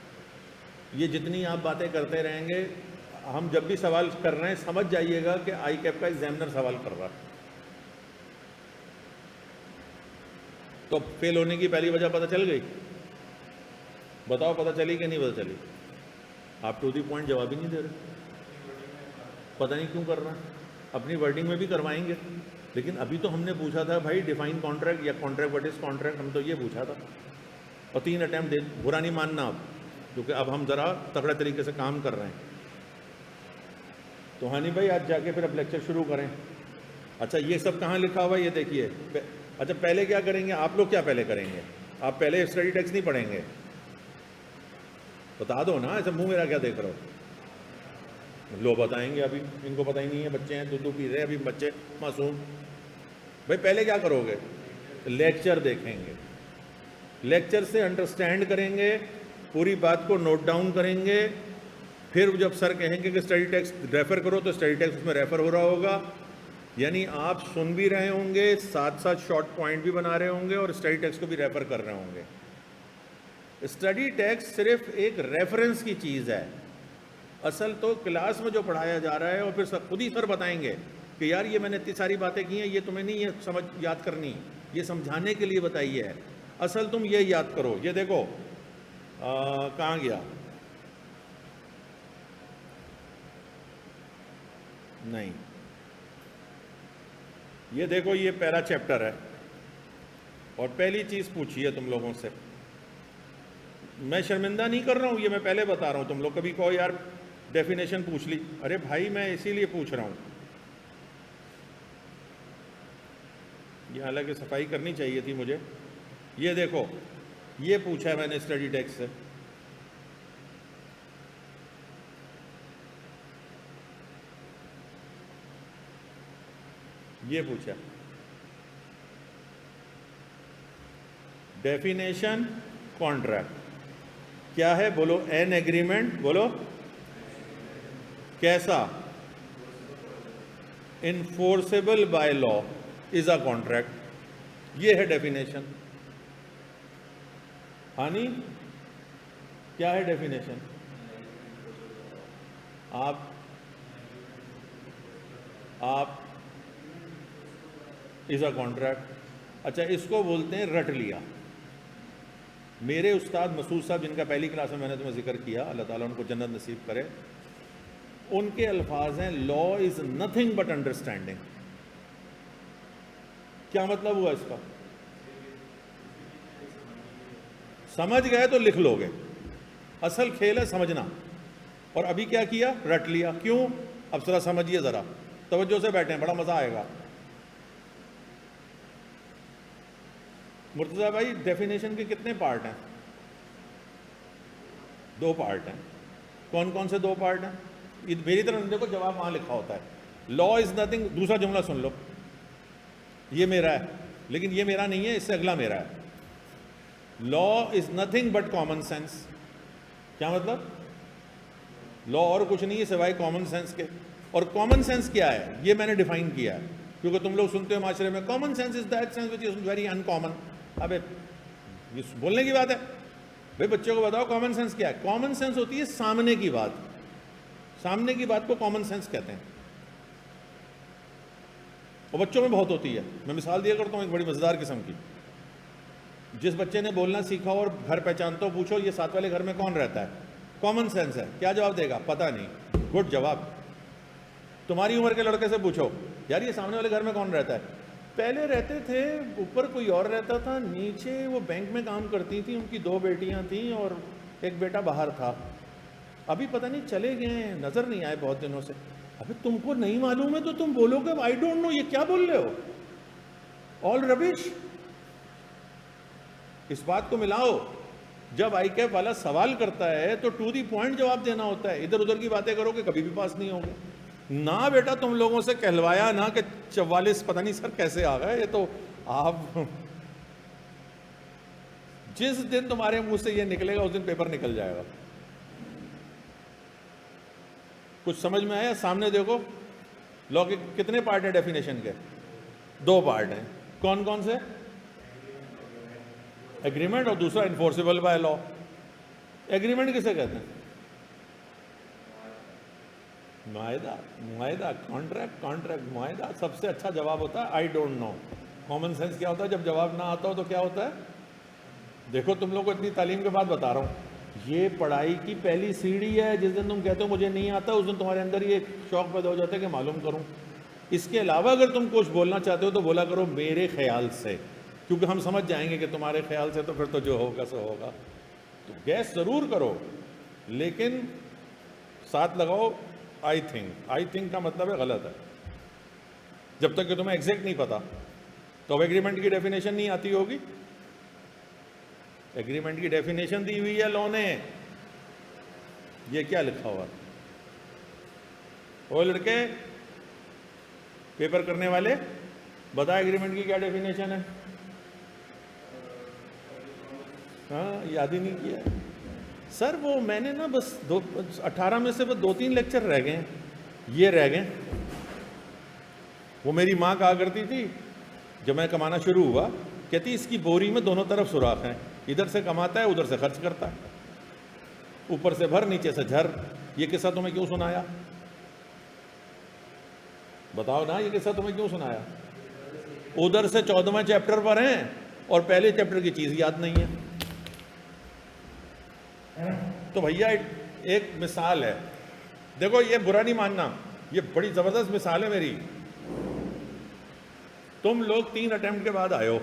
یہ جتنی آپ باتیں کرتے رہیں گے، ہم جب بھی سوال کر رہے ہیں سمجھ جائیے گا کہ آئی کیپ کا ایگزامنر سوال کر رہا ہے. تو فیل ہونے کی پہلی وجہ پتہ چل گئی؟ بتاؤ پتہ چلی کہ نہیں پتہ چلی؟ آپ ٹو دی پوائنٹ جواب ہی نہیں دے رہے. پتہ نہیں کیوں کر رہا ہے. اپنی ورڈنگ میں بھی کروائیں گے، لیکن ابھی تو ہم نے پوچھا تھا بھائی ڈیفائن کانٹریکٹ یا کانٹریکٹ وٹ از کانٹریکٹ، ہم تو یہ پوچھا تھا. اور 3 اٹیمپٹ دے، برا نہیں ماننا آپ، کیونکہ اب ہم ذرا تگڑے طریقے سے کام کر رہے ہیں. تو ہانی بھائی آج جا کے پھر اب لیکچر شروع کریں. اچھا یہ سب کہاں لکھا ہوا ہے یہ دیکھیے. اچھا پہلے کیا کریں گے آپ لوگ؟ کیا پہلے کریں گے آپ؟ پہلے اسٹڈی ٹیکسٹ نہیں پڑھیں گے؟ بتا دو نا، ایسا منہ میرا کیا دیکھ رہے ہو؟ لو بتائیں گے، ابھی ان کو پتہ ہی نہیں ہے، بچے ہیں دودھ پی رہے ہیں ابھی، بچے معصوم. بھائی پہلے کیا کرو گے؟ لیکچر دیکھیں گے، لیکچر سے انڈرسٹینڈ کریں گے، پوری بات کو نوٹ ڈاؤن کریں گے. پھر جب سر کہیں گے کہ اسٹڈی ٹیکسٹ ریفر کرو تو اسٹڈی ٹیکسٹ اس میں ریفر ہو رہا ہوگا. یعنی آپ سن بھی رہے ہوں گے، ساتھ ساتھ شارٹ پوائنٹ بھی بنا رہے ہوں گے اور اسٹڈی ٹیکسٹ کو بھی ریفر کر رہے ہوں گے. اسٹڈی ٹیکسٹ صرف ایک ریفرنس کی چیز ہے، اصل تو کلاس میں جو پڑھایا جا رہا ہے، اور پھر خود ہی سر بتائیں گے کہ یار یہ میں نے اتنی ساری باتیں کی ہیں، یہ تمہیں نہیں یہ سمجھ یاد کرنی، یہ سمجھانے کے لیے بتائی ہے، اصل تم یہ یاد کرو۔ یہ دیکھو کہاں گیا، نہیں، یہ دیکھو یہ پہلا چیپٹر ہے، اور پہلی چیز پوچھی ہے تم لوگوں سے، میں شرمندہ نہیں کر رہا ہوں، یہ میں پہلے بتا رہا ہوں، تم لوگ کبھی کہو یار ڈیفینیشن پوچھ لی، ارے بھائی میں اسی لیے پوچھ رہا ہوں، یہ حالانکہ صفائی کرنی چاہیے تھی مجھے۔ یہ دیکھو یہ پوچھا ہے میں نے اسٹڈی ٹیکسٹ سے، یہ پوچھا ڈیفینیشن کانٹریکٹ کیا ہے، بولو این ایگریمنٹ، بولو کیسا، انفورسیبل by law is a contract, یہ ہے ڈیفینیشن۔ ہانی کیا ہے ڈیفینیشن؟ آپ از اے کانٹریکٹ، اچھا اس کو بولتے ہیں رٹ لیا۔ میرے استاد مسعود صاحب جن کا پہلی کلاس میں نے تمہیں ذکر کیا، اللہ تعالیٰ ان کو جنت نصیب کرے، ان کے الفاظ ہیں لا از نتھنگ بٹ انڈرسٹینڈنگ۔ کیا مطلب ہوا اس کا؟ سمجھ گئے تو لکھ لو گے، اصل کھیل ہے سمجھنا، اور ابھی کیا کیا، رٹ لیا۔ کیوں؟ اب ذرا سمجھیے، ذرا توجہ سے بیٹھیں، بڑا مزہ آئے گا۔ مرتضیٰ بھائی ڈیفینیشن کے کتنے پارٹ ہیں؟ 2 پارٹ ہیں۔ کون کون سے 2 پارٹ ہیں؟ میری طرف دیکھو، جواب وہاں لکھا ہوتا ہے، لا از نتھنگ، دوسرا جملہ سن لو، یہ میرا ہے لیکن یہ میرا نہیں ہے، اس سے اگلا میرا ہے۔ Law is nothing but common sense, کیا مطلب؟ لا اور کچھ نہیں ہے سوائے کامن سینس کے، اور کامن سینس کیا ہے یہ میں نے ڈیفائن کیا ہے، کیونکہ تم لوگ سنتے ہو معاشرے میں common sense is that sense which is very in common. ابے یہ بولنے کی بات ہے بھائی، بچوں کو بتاؤ کامن سینس کیا ہے۔ کامن سینس ہوتی ہے سامنے کی بات، سامنے کی بات کو کامن سینس کہتے ہیں، اور بچوں میں بہت ہوتی ہے۔ میں مثال دیا کرتا ہوں ایک بڑی مزیدار قسم کی، جس بچے نے بولنا سیکھا اور گھر پہچانتا ہو، پوچھو یہ ساتھ والے گھر میں کون رہتا ہے، کامن سینس ہے، کیا جواب دے گا؟ پتہ نہیں، گڈ جواب۔ تمہاری عمر کے لڑکے سے پوچھو یار یہ سامنے والے گھر میں کون رہتا ہے، پہلے رہتے تھے اوپر کوئی اور رہتا تھا، نیچے وہ بینک میں کام کرتی تھیں، ان کی 2 بیٹیاں تھیں اور ایک بیٹا باہر تھا، ابھی پتہ نہیں چلے گئے ہیں، نظر نہیں آئے بہت دنوں سے۔ ابھی تم کو نہیں معلوم ہے تو تم بولو گے آئی ڈونٹ نو، یہ کیا بول رہے ہو، آل ربش۔ اس بات کو ملاؤ، جب آئی کیپ والا سوال کرتا ہے تو ٹو دی پوائنٹ جواب دینا ہوتا ہے، ادھر ادھر کی باتیں کرو کہ کبھی بھی پاس نہیں ہوگے۔ نہ بیٹا تم لوگوں سے کہلوایا نہ کہ 44 پتہ نہیں سر کیسے آ گئے، یہ تو آپ جس دن تمہارے منہ سے یہ نکلے گا اس دن پیپر نکل جائے گا۔ کچھ سمجھ میں آیا؟ سامنے دیکھو، لا کے کتنے پارٹ ہیں ڈیفینیشن کے؟ 2 پارٹ ہیں، کون کون سے؟ ایگریمنٹ اور دوسرا انفورسیبل بائی لا۔ ایگریمنٹ کسے کہتے ہیں؟ معاہدہ، معاہدہ، کانٹریکٹ، کانٹریکٹ، معاہدہ۔ سب سے اچھا جواب ہوتا ہے I don't know. Common sense کیا ہوتا ہے جب جواب نہ آتا ہو تو کیا ہوتا ہے؟ دیکھو تم لوگ کو اتنی تعلیم کے بعد بتا رہا ہوں، یہ پڑھائی کی پہلی سیڑھی ہے۔ جس دن تم کہتے ہو مجھے نہیں آتا، اس دن تمہارے اندر یہ شوق پیدا ہو جاتا ہے کہ معلوم کروں۔ اس کے علاوہ اگر تم کچھ بولنا چاہتے ہو تو بولا کرو میرے خیال سے، کیونکہ ہم سمجھ جائیں گے کہ تمہارے خیال سے تو پھر تو جو ہوگا سو ہوگا۔ تو گیس ضرور کرو لیکن ساتھ لگاؤ آئی تھنک۔ آئی تھنک کا مطلب ہے غلط ہے، جب تک کہ تمہیں ایگزیکٹ نہیں پتا۔ تو اب ایگریمنٹ کی ڈیفینیشن نہیں آتی ہوگی، ایگریمنٹ کی ڈیفینیشن دی ہوئی ہے لا نے، یہ کیا لکھا ہوا؟ وہ لڑکے پیپر کرنے والے بتا ایگریمنٹ کی کیا ڈیفینیشن ہے؟ ہاں یاد ہی نہیں کیا سر، وہ میں نے نا بس 18 میں سے بس 2-3 لیکچر رہ گئے ہیں، یہ رہ گئے۔ وہ میری ماں کہا کرتی تھی جب میں کمانا شروع ہوا، کہتی اس کی بوری میں دونوں طرف سوراخ ہیں، ادھر سے کماتا ہے ادھر سے خرچ کرتا ہے، اوپر سے بھر نیچے سے جھر۔ یہ قصہ تمہیں کیوں سنایا؟ بتاؤ نا، یہ قصہ تمہیں کیوں سنایا؟ ادھر سے 14واں چیپٹر پر ہیں اور پہلے چیپٹر کی چیز یاد نہیں ہے۔ تو بھیا ایک مثال ہے، دیکھو یہ برا نہیں ماننا، یہ بڑی زبردست مثال ہے میری۔ تم لوگ 3 اٹیمپٹ کے بعد آئے ہو،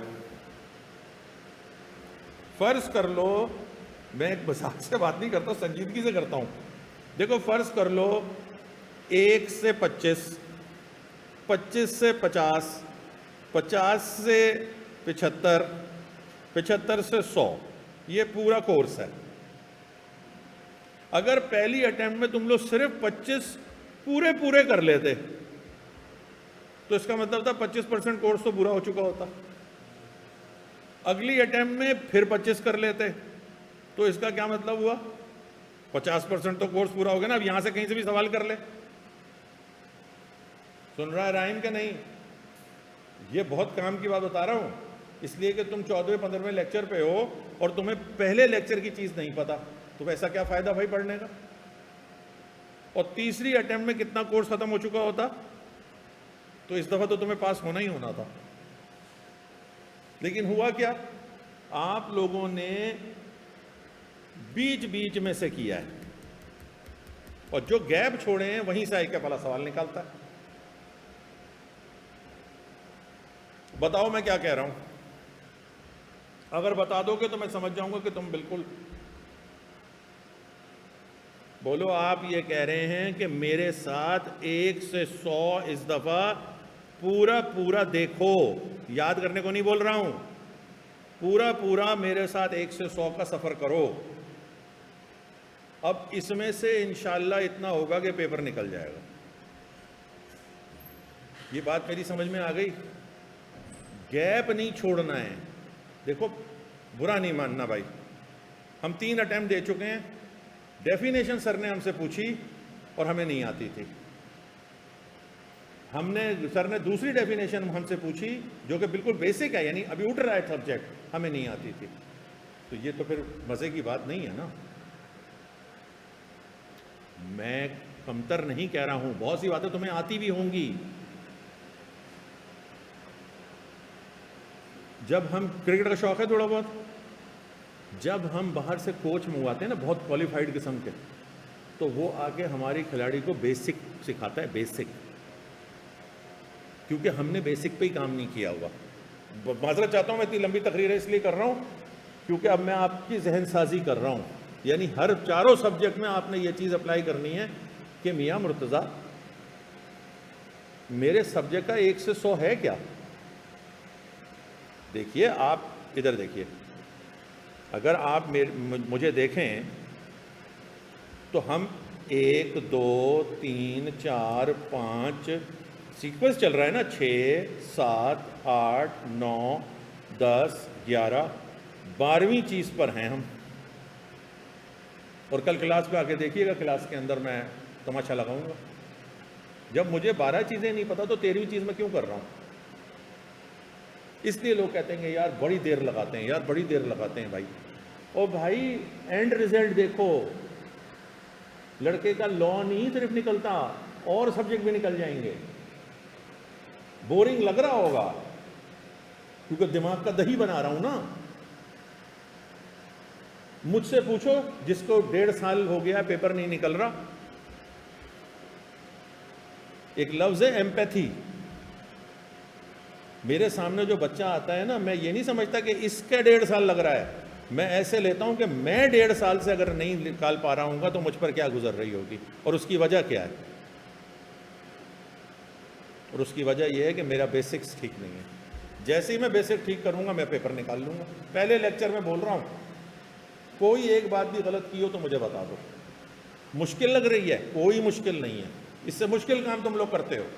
فرض کر لو، میں ایک مثال سے بات نہیں کرتا، سنجیدگی سے کرتا ہوں۔ دیکھو فرض کر لو 1 سے 25، 25 سے 50، 50 سے 75، 75 سے 100، یہ پورا کورس ہے۔ اگر پہلی اٹیمپٹ میں تم لوگ صرف 25 پورے کر لیتے تو اس کا مطلب تھا 25% کورس تو پورا ہو چکا ہوتا۔ اگلی اٹیمپٹ میں پھر 25 کر لیتے تو اس کا کیا مطلب ہوا؟ 50% تو کورس پورا ہو گیا نا۔ اب یہاں سے کہیں سے بھی سوال کر لے۔ سن رہا ہے رائن کہ نہیں؟ یہ بہت کام کی بات بتا رہا ہوں، اس لیے کہ تم 14ویں 15ویں لیکچر پہ ہو اور تمہیں پہلے لیکچر کی چیز نہیں پتا، تو ایسا کیا فائدہ بھائی پڑھنے کا؟ اور تیسری اٹیمپٹ میں کتنا کورس ختم ہو چکا ہوتا، تو اس دفعہ تو تمہیں پاس ہونا ہی ہونا تھا۔ لیکن ہوا کیا؟ آپ لوگوں نے بیچ میں سے کیا ہے، اور جو گیپ چھوڑے ہیں وہیں سے ایک والا سوال نکالتا ہے۔ بتاؤ میں کیا کہہ رہا ہوں؟ اگر بتا دو گے تو میں سمجھ جاؤں گا کہ تم بالکل بولو۔ آپ یہ کہہ رہے ہیں کہ میرے ساتھ 1 سے 100 اس دفعہ پورا دیکھو، یاد کرنے کو نہیں بول رہا ہوں، پورا میرے ساتھ 1 سے 100 کا سفر کرو۔ اب اس میں سے انشاءاللہ اتنا ہوگا کہ پیپر نکل جائے گا۔ یہ بات میری سمجھ میں آ گئی؟ گیپ نہیں چھوڑنا ہے۔ دیکھو برا نہیں ماننا بھائی، ہم 3 اٹیمپٹ دے چکے ہیں۔ ڈیفینیشن سر نے ہم سے پوچھی اور ہمیں نہیں آتی تھی، سر نے دوسری ڈیفینیشن ہم سے پوچھی جو کہ بالکل بیسک ہے، یعنی ابھی اٹھ رہا ہے سبجیکٹ، ہمیں نہیں آتی تھی۔ تو یہ تو پھر مزے کی بات نہیں ہے نا۔ میں کمتر نہیں کہہ رہا ہوں، بہت سی باتیں تمہیں آتی بھی ہوں گی۔ جب ہم کرکٹ کا شوق ہے تھوڑا بہت، جب ہم باہر سے کوچ منگواتے ہیں نا بہت کوالیفائڈ قسم کے، تو وہ آ کے ہماری کھلاڑی کو بیسک سکھاتا ہے، بیسک، کیونکہ ہم نے بیسک پہ ہی کام نہیں کیا ہوا۔ معذرت چاہتا ہوں، میں اتنی لمبی تقریر اس لیے کر رہا ہوں کیونکہ اب میں آپ کی ذہن سازی کر رہا ہوں، یعنی ہر چاروں سبجیکٹ میں آپ نے یہ چیز اپلائی کرنی ہے کہ میاں مرتضیٰ میرے سبجیکٹ کا 1 سے 100 ہے کیا؟ دیکھیے آپ ادھر دیکھیے، اگر آپ مجھے دیکھیں تو ہم 1 2 3 4 5 سیکوینس چل رہا ہے نا، 6 7 8 9 10 11 12ویں چیز پر ہیں ہم۔ اور کل کلاس پہ آ کے دیکھیے گا، کلاس کے اندر میں تماشا لگاؤں گا۔ جب مجھے 12 چیزیں نہیں پتا تو 13ویں چیز میں کیوں کر رہا ہوں؟ اس لیے لوگ کہتے ہیں کہ یار بڑی دیر لگاتے ہیں، یار بڑی دیر لگاتے ہیں بھائی۔ او بھائی اینڈ ریزلٹ دیکھو، لڑکے کا لا نہیں صرف نکلتا، اور سبجیکٹ بھی نکل جائیں گے۔ بورنگ لگ رہا ہوگا کیونکہ دماغ کا دہی بنا رہا ہوں نا۔ مجھ سے پوچھو جس کو 1.5 سال ہو گیا پیپر نہیں نکل رہا، ایک لفظ ہے ایمپیتھی۔ میرے سامنے جو بچہ آتا ہے نا، میں یہ نہیں سمجھتا کہ اس کا 1.5 سال لگ رہا ہے، میں ایسے لیتا ہوں کہ میں 1.5 سال سے اگر نہیں نکال پا رہا ہوں گا تو مجھ پر کیا گزر رہی ہوگی، اور اس کی وجہ کیا ہے؟ اور اس کی وجہ یہ ہے کہ میرا بیسکس ٹھیک نہیں ہے۔ جیسے ہی میں بیسک ٹھیک کروں گا میں پیپر نکال لوں گا۔ پہلے لیکچر میں بول رہا ہوں، کوئی ایک بات بھی غلط کی ہو تو مجھے بتا دو۔ مشکل لگ رہی ہے، کوئی مشکل نہیں ہے، اس سے مشکل کام تم لوگ کرتے ہو۔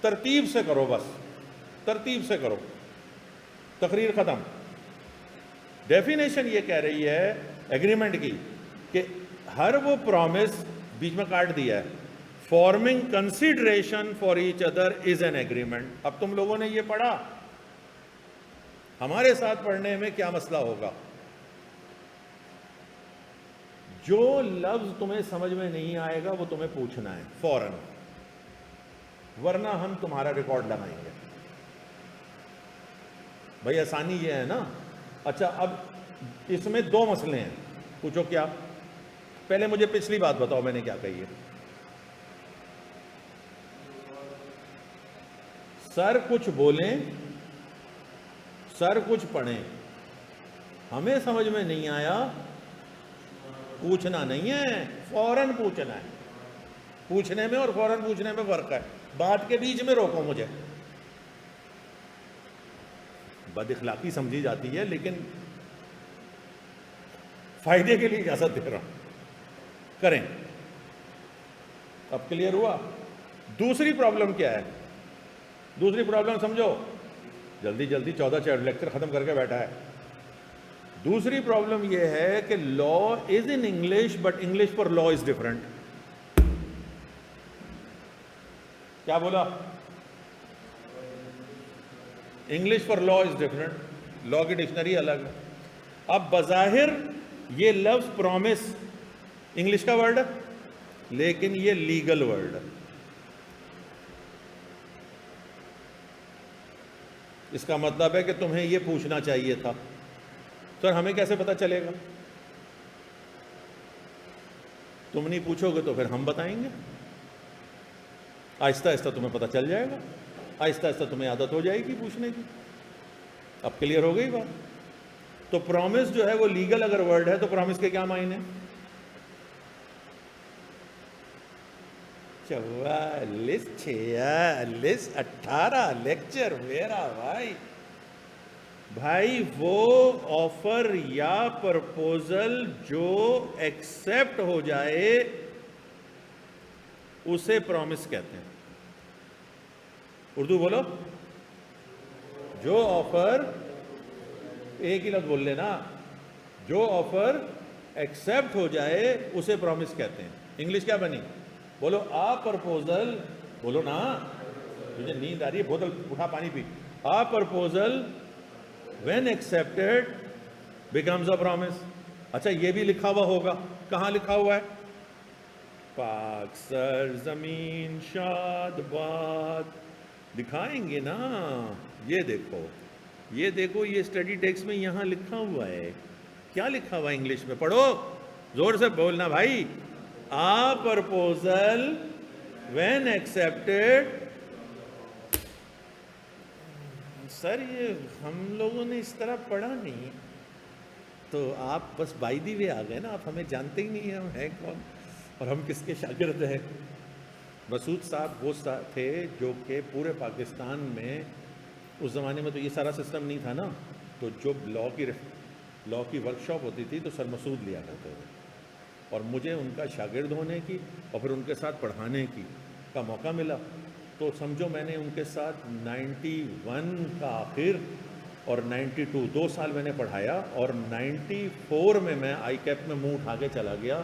ترتیب سے کرو، بس ترتیب سے کرو۔ تقریر ختم۔ ڈیفینیشن یہ کہہ رہی ہے ایگریمنٹ کی کہ ہر وہ پرومس، بیچ میں کاٹ دیا ہے، farming consideration for each other is an agreement. اب تم لوگوں نے یہ پڑھا، ہمارے ساتھ پڑھنے میں کیا مسئلہ ہوگا؟ جو لفظ تمہیں سمجھ میں نہیں آئے گا وہ تمہیں پوچھنا ہے فوراً، ورنہ ہم تمہارا ریکارڈ لگائیں گے. بھائی آسانی یہ ہے نا. اچھا اب اس میں دو مسئلے ہیں. پوچھو کیا؟ پہلے مجھے پچھلی بات بتاؤ میں نے کیا کہی ہے. سر کچھ بولیں، سر کچھ پڑھیں، ہمیں سمجھ میں نہیں آیا پوچھنا نہیں ہے، فوراً پوچھنا ہے. پوچھنے میں اور فوراً پوچھنے میں فرق ہے. بات کے بیچ میں روکو مجھے. بد اخلاقی سمجھی جاتی ہے لیکن فائدے کے لیے اجازت دے رہا ہوں، کریں. اب کلیئر ہوا؟ دوسری پرابلم کیا ہے؟ دوسری پرابلم سمجھو. جلدی جلدی 14 لیکچر ختم کر کے بیٹھا ہے. دوسری پرابلم یہ ہے کہ law is in English but English for law is different. کیا بولا؟ English for law is different. Law کی ڈکشنری الگ ہے. اب بظاہر یہ لفظ پرومس انگلش کا ورڈ ہے لیکن یہ لیگل ورڈ ہے. اس کا مطلب ہے کہ تمہیں یہ پوچھنا چاہیے تھا. سر ہمیں کیسے پتہ چلے گا؟ تم نہیں پوچھو گے تو پھر ہم بتائیں گے. آہستہ آہستہ تمہیں پتہ چل جائے گا، آہستہ آہستہ تمہیں عادت ہو جائے گی پوچھنے کی. اب کلیئر ہو گئی بات؟ تو پرومس جو ہے وہ لیگل اگر ورڈ ہے تو پرومس کے کیا معنی ہیں؟ 44 46 18 لیکچر میرا بھائی وہ آفر یا پرپوزل جو ایکسپٹ ہو جائے اسے پرومس کہتے ہیں. اردو بولو. جو آفر، ایک ہی لفظ بول لینا، جو آفر ایکسپٹ ہو جائے اسے پرومس کہتے ہیں. انگلش کیا بنی؟ بولو آ پرپوزل. بولو نا، مجھے نیند آ رہی ہے، بوتل اٹھا پانی پی. آ proposal when accepted becomes a promise. اچھا یہ بھی لکھا ہوا ہوگا. کہاں لکھا ہوا ہے؟ پاک سر زمین شاد باد. دکھائیں گے نا. یہ دیکھو، یہ دیکھو، یہ اسٹڈی ٹیکسٹ میں یہاں لکھا ہوا ہے. کیا لکھا ہوا ہے انگلش میں؟ پڑھو، زور سے بولنا بھائی. آ پرپوزل when accepted. سر یہ ہم لوگوں نے اس طرح پڑھا نہیں. تو آپ بس بائی دی وے آ گئے نا، آپ ہمیں جانتے ہی نہیں ہیں ہم ہیں کون اور ہم کس کے شاگرد ہیں. مسعود صاحب وہ تھے جو کہ پورے پاکستان میں، اس زمانے میں تو یہ سارا سسٹم نہیں تھا نا، تو جو لا کی ورک شاپ ہوتی تھی تو سر مسعود لیا کرتے تھے. اور مجھے ان کا شاگرد ہونے کی اور پھر ان کے ساتھ پڑھانے کی کا موقع ملا. تو سمجھو میں نے ان کے ساتھ 91 کا آخر اور 92 2 سال میں نے پڑھایا. اور 94 میں میں آئی کیپ میں منہ اٹھا کے چلا گیا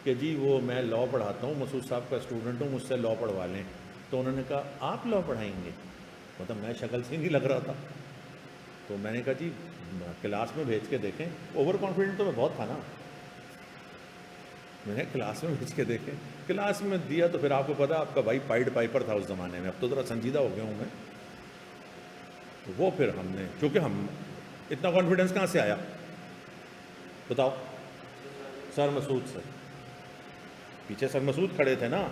کہ جی وہ میں لا پڑھاتا ہوں، مسعود صاحب کا اسٹوڈنٹ ہوں، مجھ سے لا پڑھوا لیں. تو انہوں نے کہا آپ لا پڑھائیں گے؟ مطلب میں شکل سے نہیں لگ رہا تھا. تو میں نے کہا جی کلاس میں بھیج کے دیکھیں. اوور کانفیڈنٹ تو میں بہت تھا نا. میں نے کلاس میں بھیج کے دیکھیں. کلاس میں دیا تو پھر آپ کو پتا آپ کا بھائی پائڈ پائپر تھا اس زمانے میں. اب تو ذرا سنجیدہ ہو گیا ہوں میں. تو وہ پھر ہم نے، چونکہ ہم اتنا کانفیڈنس کہاں سے آیا بتاؤ؟ سر مسعود سے. پیچھے سر مسعود کھڑے تھے نا.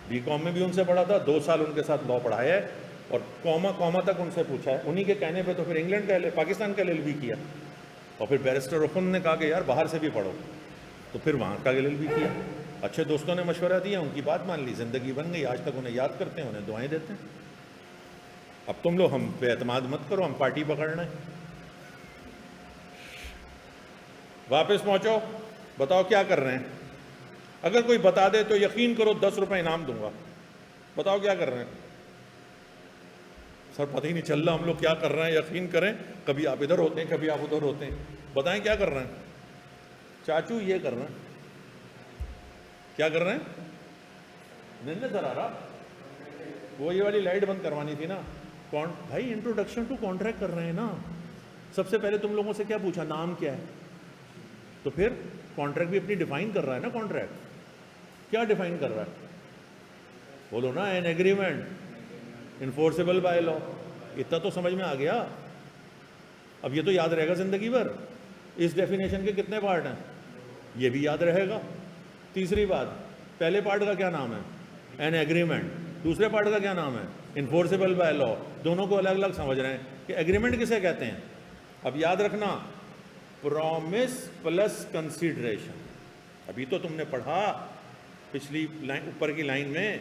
بی کام میں بھی ان سے پڑھا تھا، 2 سال ان کے ساتھ لا پڑھایا ہے اور کوما تک ان سے پوچھا ہے. انہی کے کہنے پہ تو پھر انگلینڈ کا پاکستان کا LLB کیا. اور پھر بیرسٹر رکن نے کہا کہ یار باہر سے بھی پڑھو، تو پھر وہاں کا LLB کیا. اچھے دوستوں نے مشورہ دیا، ان کی بات مان لی، زندگی بن گئی. آج تک انہیں یاد کرتے ہیں، انہیں دعائیں دیتے ہیں. اب تم لوگ ہم پہ اعتماد مت کرو، ہم پارٹی پکڑنا ہے. واپس پہنچو، بتاؤ کیا کر رہے ہیں. اگر کوئی بتا دے تو یقین کرو 10 روپے انعام دوں گا. بتاؤ کیا کر رہے ہیں. سر پتہ ہی نہیں چل رہا ہم لوگ کیا کر رہے ہیں. یقین کریں کبھی آپ ادھر ہوتے ہیں کبھی آپ ادھر ہوتے ہیں. بتائیں کیا کر رہے ہیں. چاچو یہ کر رہے ہیں. کیا کر رہے ہیں؟ نہیں نظر آ رہا. وہ یہ والی لائٹ بند کروانی تھی نا. بھائی انٹروڈکشن ٹو کانٹریکٹ کر رہے ہیں نا. سب سے پہلے تم لوگوں سے کیا پوچھا؟ نام کیا ہے. تو پھر کانٹریکٹ بھی اپنی ڈیفائن کر رہا ہے نا. کانٹریکٹ کیا ڈیفائن کر رہا ہے؟ بولو نا. An agreement enforceable by law. اتنا تو سمجھ میں آ گیا. اب یہ تو یاد رہے گا زندگی بھر. اس ڈیفینیشن کے کتنے پارٹ ہیں یہ بھی یاد رہے گا. تیسری بات, پہلے پارٹ کا کیا نام ہے؟ An agreement. دوسرے پارٹ کا کیا نام ہے؟ انفورسیبل بائی لا. دونوں کو الگ الگ سمجھ رہے ہیں کہ ایگریمنٹ کسے کہتے ہیں. اب یاد رکھنا, پرومس پلس کنسیڈریشن. ابھی تو تم نے پڑھا پچھلی لائن اوپر کی لائن میں,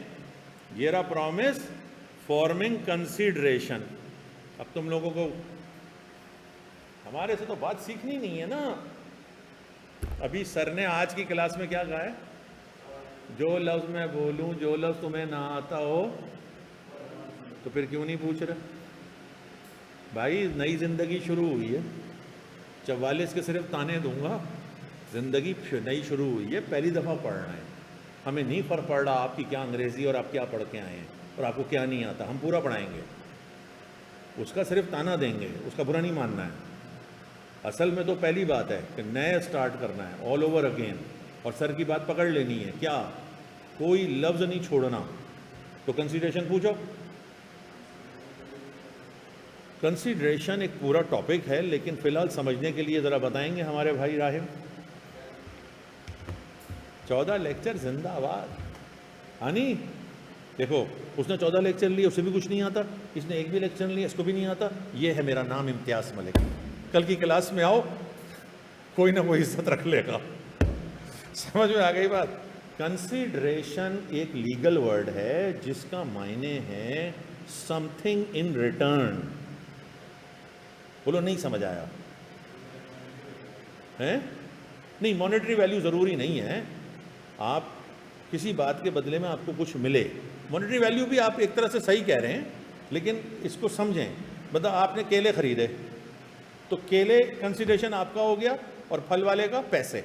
یہ رہا پرومس فارمنگ کنسیڈریشن. اب تم لوگوں کو ہمارے سے تو بات سیکھنی نہیں ہے نا. ابھی سر نے آج کی کلاس میں کیا کہا ہے؟ جو لفظ میں بولوں, جو لفظ تمہیں نہ آتا ہو تو پھر کیوں نہیں پوچھ رہے بھائی؟ نئی زندگی شروع ہوئی ہے. 44 کے صرف تانے دوں گا. زندگی نئی شروع ہوئی ہے, پہلی دفعہ پڑھ رہے ہیں. ہمیں نہیں فرق پڑ رہا آپ کی کیا انگریزی اور آپ کیا پڑھ کے آئے ہیں اور آپ کو کیا نہیں آتا. ہم پورا پڑھائیں گے. اس کا صرف تانا دیں گے, اس کا برا نہیں ماننا ہے. اصل میں تو پہلی بات ہے کہ نئے سٹارٹ کرنا ہے, آل اوور اگین. اور سر کی بات پکڑ لینی ہے. کیا؟ کوئی لفظ نہیں چھوڑنا. تو کنسیڈریشن پوچھو. کنسیڈریشن ایک پورا ٹاپک ہے, لیکن فی الحال سمجھنے کے لیے ذرا بتائیں گے ہمارے بھائی راہم. 14 لیکچر زندہ آباد. ہاں نہیں, دیکھو اس نے 14 لیکچر لیے, اسے بھی کچھ نہیں آتا. اس نے ایک بھی لیکچر لیا, اس کو بھی نہیں آتا. یہ ہے میرا نام امتیاز ملک. کل کی کلاس میں آؤ, کوئی نہ کوئی عزت رکھ لے گا. سمجھ میں آ گئی بات؟ کنسیڈریشن ایک لیگل ورڈ ہے جس کا معنی ہے سم تھنگ ان ریٹرن. بولو نہیں سمجھ آیا ہے؟ نہیں, مانیٹری ویلیو ضروری نہیں ہے. آپ کسی بات کے بدلے میں آپ کو کچھ ملے. مانیٹری ویلیو بھی آپ ایک طرح سے صحیح کہہ رہے ہیں, لیکن اس کو سمجھیں. مطلب آپ نے کیلے خریدے تو کیلے کنسیڈریشن آپ کا ہو گیا اور پھل والے کا پیسے.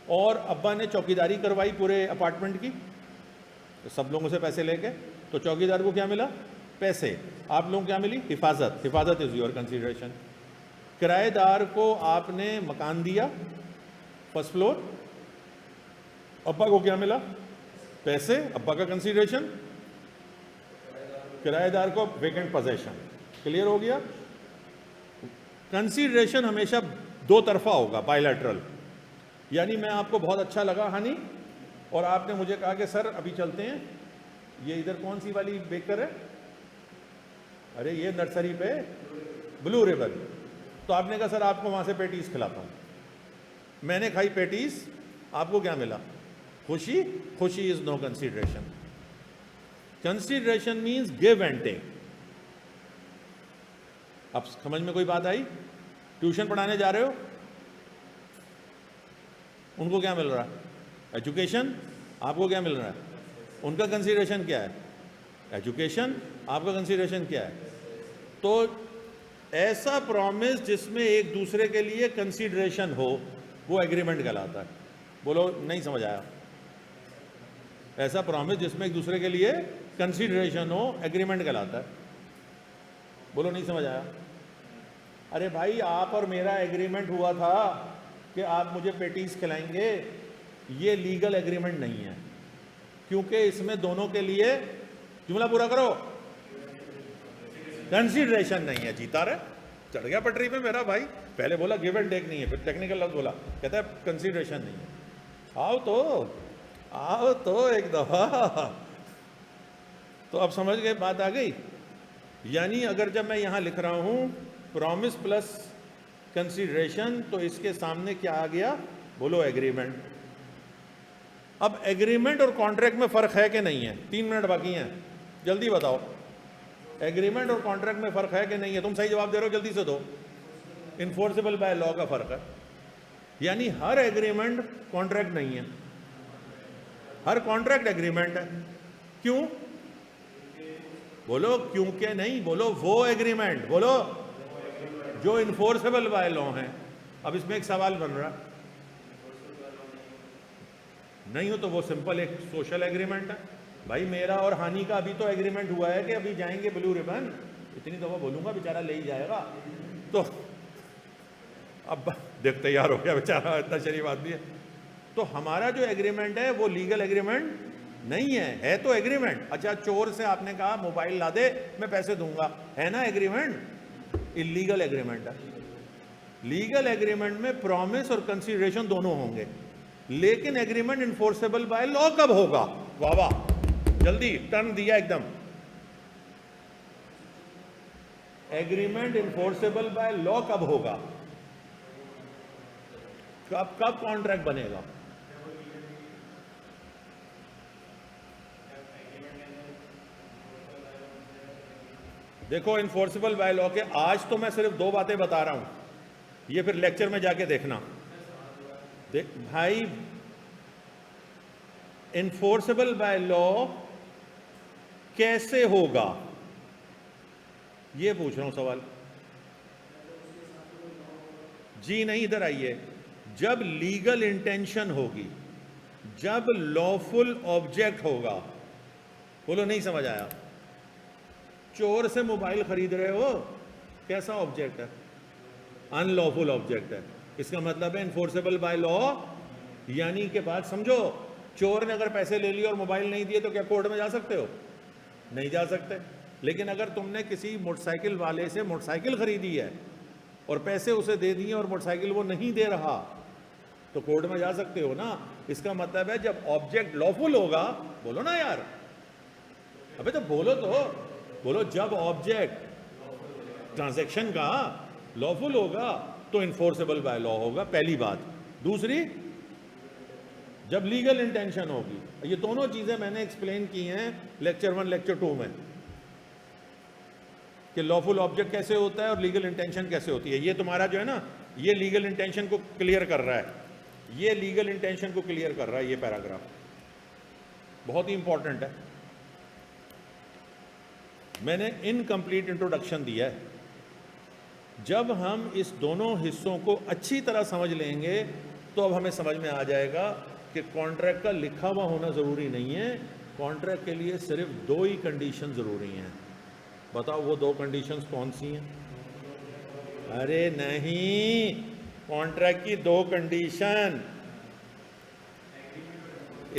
اور ابا نے چوکیداری کروائی پورے اپارٹمنٹ کی, سب لوگوں سے پیسے لے کے. تو چوکیدار کو کیا ملا؟ پیسے. آپ لوگوں کو کیا ملی؟ حفاظت. حفاظت از یور کنسیڈریشن. کرایہ دار کو آپ نے مکان دیا فرسٹ فلور, ابا کو کیا ملا؟ پیسے. ابا کا کنسیڈریشن. کرایہ دار کو ویکنٹ پوزیشن. کلیئر ہو گیا؟ کنسیڈریشن ہمیشہ دو طرفہ ہوگا, بائیلیٹرل. یعنی میں آپ کو بہت اچھا لگا ہنی, اور آپ نے مجھے کہا کہ سر ابھی چلتے ہیں, یہ ادھر کون سی والی بیکر ہے؟ ارے یہ نرسری پہ بلو ریبن. تو آپ نے کہا سر آپ کو وہاں سے پیٹیز کھلاتا ہوں. میں نے کھائی پیٹیز, آپ کو کیا ملا؟ خوشی. خوشی is no consideration. Consideration means give and take. اب سمجھ میں کوئی بات آئی؟ ٹیوشن پڑھانے جا رہے ہو, ان کو کیا مل رہا ہے؟ ایجوکیشن. آپ کو کیا مل رہا ہے؟ ان کا کنسیڈریشن کیا ہے؟ ایجوکیشن. آپ کا کنسیڈریشن کیا ہے؟ تو ایسا پرومس جس میں ایک دوسرے کے لیے کنسیڈریشن ہو وہ ایگریمنٹ کہلاتا ہے. بولو نہیں سمجھ آیا؟ ایسا پرومس جس میں ایک دوسرے کے لیے کنسیڈریشن ہو ایگریمنٹ کہلاتا ہے. بولو نہیں سمجھ آیا؟ ارے بھائی آپ اور میرا ایگریمنٹ ہوا تھا کہ آپ مجھے پیٹیز کھلائیں گے. یہ لیگل ایگریمنٹ نہیں ہے, کیونکہ اس میں دونوں کے لیے, جملہ پورا کرو, کنسیڈریشن نہیں ہے. جیتا رہے, چڑھ گیا پٹری پہ میرا بھائی. پہلے بولا گیو اینڈ ٹیک نہیں ہے, پھر ٹیکنیکل لفظ بولا, کہتا ہے کنسیڈریشن نہیں ہے. آؤ تو ایک دفعہ. تو اب سمجھ گئے, بات آ گئی. یعنی اگر جب میں یہاں لکھ رہا ہوں پرومس پلس کنسیڈریشن, تو اس کے سامنے کیا آ گیا؟ بولو ایگریمنٹ. اب ایگریمنٹ اور کانٹریکٹ میں فرق ہے کہ نہیں ہے؟ 3 منٹ باقی ہیں, جلدی بتاؤ. ایگریمنٹ اور کانٹریکٹ میں فرق ہے کہ نہیں ہے؟ تم صحیح جواب دے رہے ہو, جلدی سے دو. انفورسیبل بائی لا کا فرق ہے. یعنی ہر ایگریمنٹ کانٹریکٹ نہیں ہے, ہر کانٹریکٹ ایگریمنٹ ہے. کیوں؟ بولو کیونکہ نہیں, بولو وہ ایگریمنٹ, بولو جو انفورسیبل بائی لا ہیں. اب اس میں ایک سوال بن رہا, نہیں ہو تو وہ سمپل ایک سوشل ایگریمنٹ ہے. بھائی میرا اور ہانی کا ابھی تو ایگریمنٹ ہوا ہے کہ ابھی جائیں گے 'بلو ریبن'. اتنی دفعہ بولوں گا, بیچارہ لے ہی جائے گا. تو اب دیکھ تیار ہو گیا بیچارہ، اتنا شریف آدمی ہے. تو ہمارا جو ایگریمنٹ ہے وہ لیگل ایگریمنٹ نہیں ہے تو ایگریمنٹ. اچھا چور سے آپ نے کہا موبائل لا دے میں پیسے دوں گا، ہے نا ایگریمنٹ؟ اللیگل ایگریمنٹ ہے. لیگل ایگریمنٹ میں پرومس اور کنسیڈریشن دونوں ہوں گے، لیکن ایگریمنٹ انفورسیبل بائی لا کب ہوگا؟ واہ واہ، جلدی ٹرن دیا ایک دم. ایگریمنٹ انفورسیبل بائی لا کب ہوگا؟ کب کانٹریکٹ بنے گا؟ دیکھو انفورسیبل بائی لا کے آج تو میں صرف 2 باتیں بتا رہا ہوں، یہ پھر لیکچر میں جا کے دیکھنا. بھائی انفورسیبل بائی لا کیسے ہوگا، یہ پوچھ رہا ہوں سوال. جی نہیں، ادھر آئیے. جب لیگل انٹینشن ہوگی، جب لافل آبجیکٹ ہوگا. بولو نہیں سمجھ آیا. چور سے موبائل خرید رہے ہو، کیسا آبجیکٹ ہے؟ ان لافل آبجیکٹ ہے. اس کا مطلب ہے انفورسیبل بائی لا. یعنی کہ بات سمجھو، چور نے اگر پیسے لے لیے اور موبائل نہیں دیے تو کیا کورٹ میں جا سکتے ہو؟ نہیں جا سکتے. لیکن اگر تم نے کسی موٹر سائیکل والے سے موٹر سائیکل خریدی ہے اور پیسے اسے دے دیے اور موٹر سائیکل وہ نہیں دے رہا تو کورٹ میں جا سکتے ہو نا. اس کا مطلب ہے جب آبجیکٹ لافل ہوگا، بولو نا یار، ابے تو بولو تو بولو، جب آبجیکٹ ٹرانزیکشن کا لافل ہوگا تو انفورسیبل بائی لا ہوگا، پہلی بات. دوسری، جب لیگل انٹینشن ہوگی. یہ دونوں چیزیں میں نے ایکسپلین کی ہیں لیکچر 1 لیکچر 2 میں، کہ لافل آبجیکٹ کیسے ہوتا ہے اور لیگل انٹینشن کیسے ہوتی ہے. یہ تمہارا جو ہے نا، یہ لیگل انٹینشن کو کلیئر کر رہا ہے، یہ لیگل انٹینشن کو کلیئر کر رہا ہے. یہ پیراگراف بہت ہی امپورٹنٹ ہے. میں نے انکمپلیٹ انٹروڈکشن دیا ہے. جب ہم اس دونوں حصوں کو اچھی طرح سمجھ لیں گے تو اب ہمیں سمجھ میں آ جائے گا کہ کانٹریکٹ کا لکھا ہوا ہونا ضروری نہیں ہے. کانٹریکٹ کے لیے صرف 2 ہی کنڈیشن ضروری ہیں. بتاؤ وہ 2 کنڈیشنز کون سی ہیں؟ ارے نہیں، کانٹریکٹ کی 2 کنڈیشن.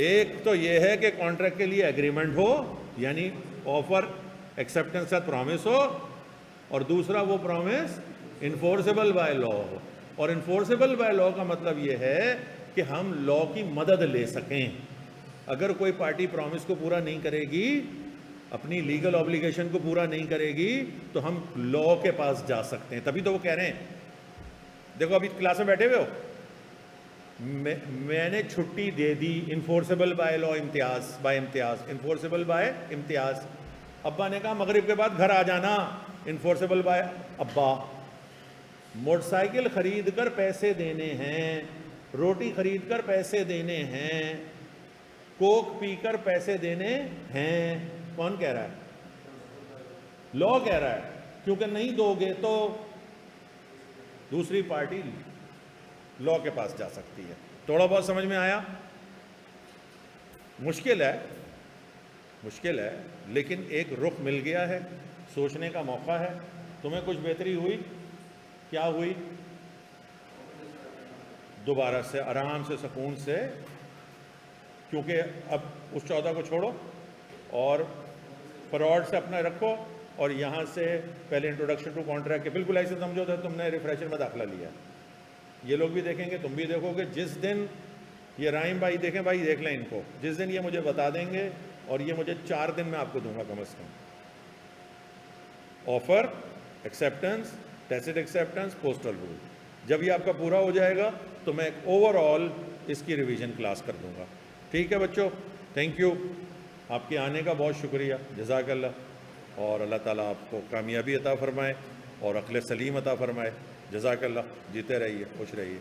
ایک تو یہ ہے کہ کانٹریکٹ کے لیے ایگریمنٹ ہو، یعنی آفر ایکسیپٹنس کا پرومس ہو، اور دوسرا وہ پرومس انفورسیبل بائی لا ہو. اور انفورسیبل بائی لا کا مطلب یہ ہے کہ ہم لا کی مدد لے سکیں. اگر کوئی پارٹی پرومس کو پورا نہیں کرے گی، اپنی لیگل اوبلیگیشن کو پورا نہیں کرے گی، تو ہم لا کے پاس جا سکتے ہیں. تبھی تو وہ کہہ رہے ہیں، دیکھو ابھی کلاس میں بیٹھے ہوئے ہو، میں نے چھٹی دے دی انفورسیبل by law, Imtiaz by Imtiaz, انفورسیبل by امتیاز. ابا نے کہا مغرب کے بعد گھر آ جانا، انفورسیبل بائی ابا. موٹر سائیکل خرید کر پیسے دینے ہیں، روٹی خرید کر پیسے دینے ہیں، کوک پی کر پیسے دینے ہیں. کون کہہ رہا ہے؟ لا کہہ رہا ہے. کیونکہ نہیں دو گے تو دوسری پارٹی لا کے پاس جا سکتی ہے. تھوڑا بہت سمجھ میں آیا؟ مشکل ہے لیکن ایک رخ مل گیا ہے، سوچنے کا موقع ہے. تمہیں کچھ بہتری ہوئی؟ کیا ہوئی؟ دوبارہ سے آرام سے سکون سے، کیونکہ اب اس 14 کو چھوڑو اور فراڈ سے اپنا رکھو، اور یہاں سے پہلے انٹروڈکشن ٹو کانٹریکٹ کے بالکل ایسے سمجھو تو تم نے ریفریشر میں داخلہ لیا. یہ لوگ بھی دیکھیں گے، تم بھی دیکھو گے. جس دن یہ رائم بھائی دیکھیں، بھائی دیکھ لیں ان کو، جس دن یہ مجھے بتا دیں گے، اور یہ مجھے 4 دن میں آپ کو دوں گا کم از کم. Offer, acceptance, test acceptance, postal rule. جب یہ آپ کا پورا ہو جائے گا تو میں ایک اوور آل اس کی ریویژن کلاس کر دوں گا. ٹھیک ہے بچوں، تھینک یو. آپ کے آنے کا بہت شکریہ، جزاک اللہ. اور اللہ تعالیٰ آپ کو کامیابی عطا فرمائے اور عقل سلیم عطا فرمائے. جزاک اللہ. جیتے رہیے، خوش رہیے.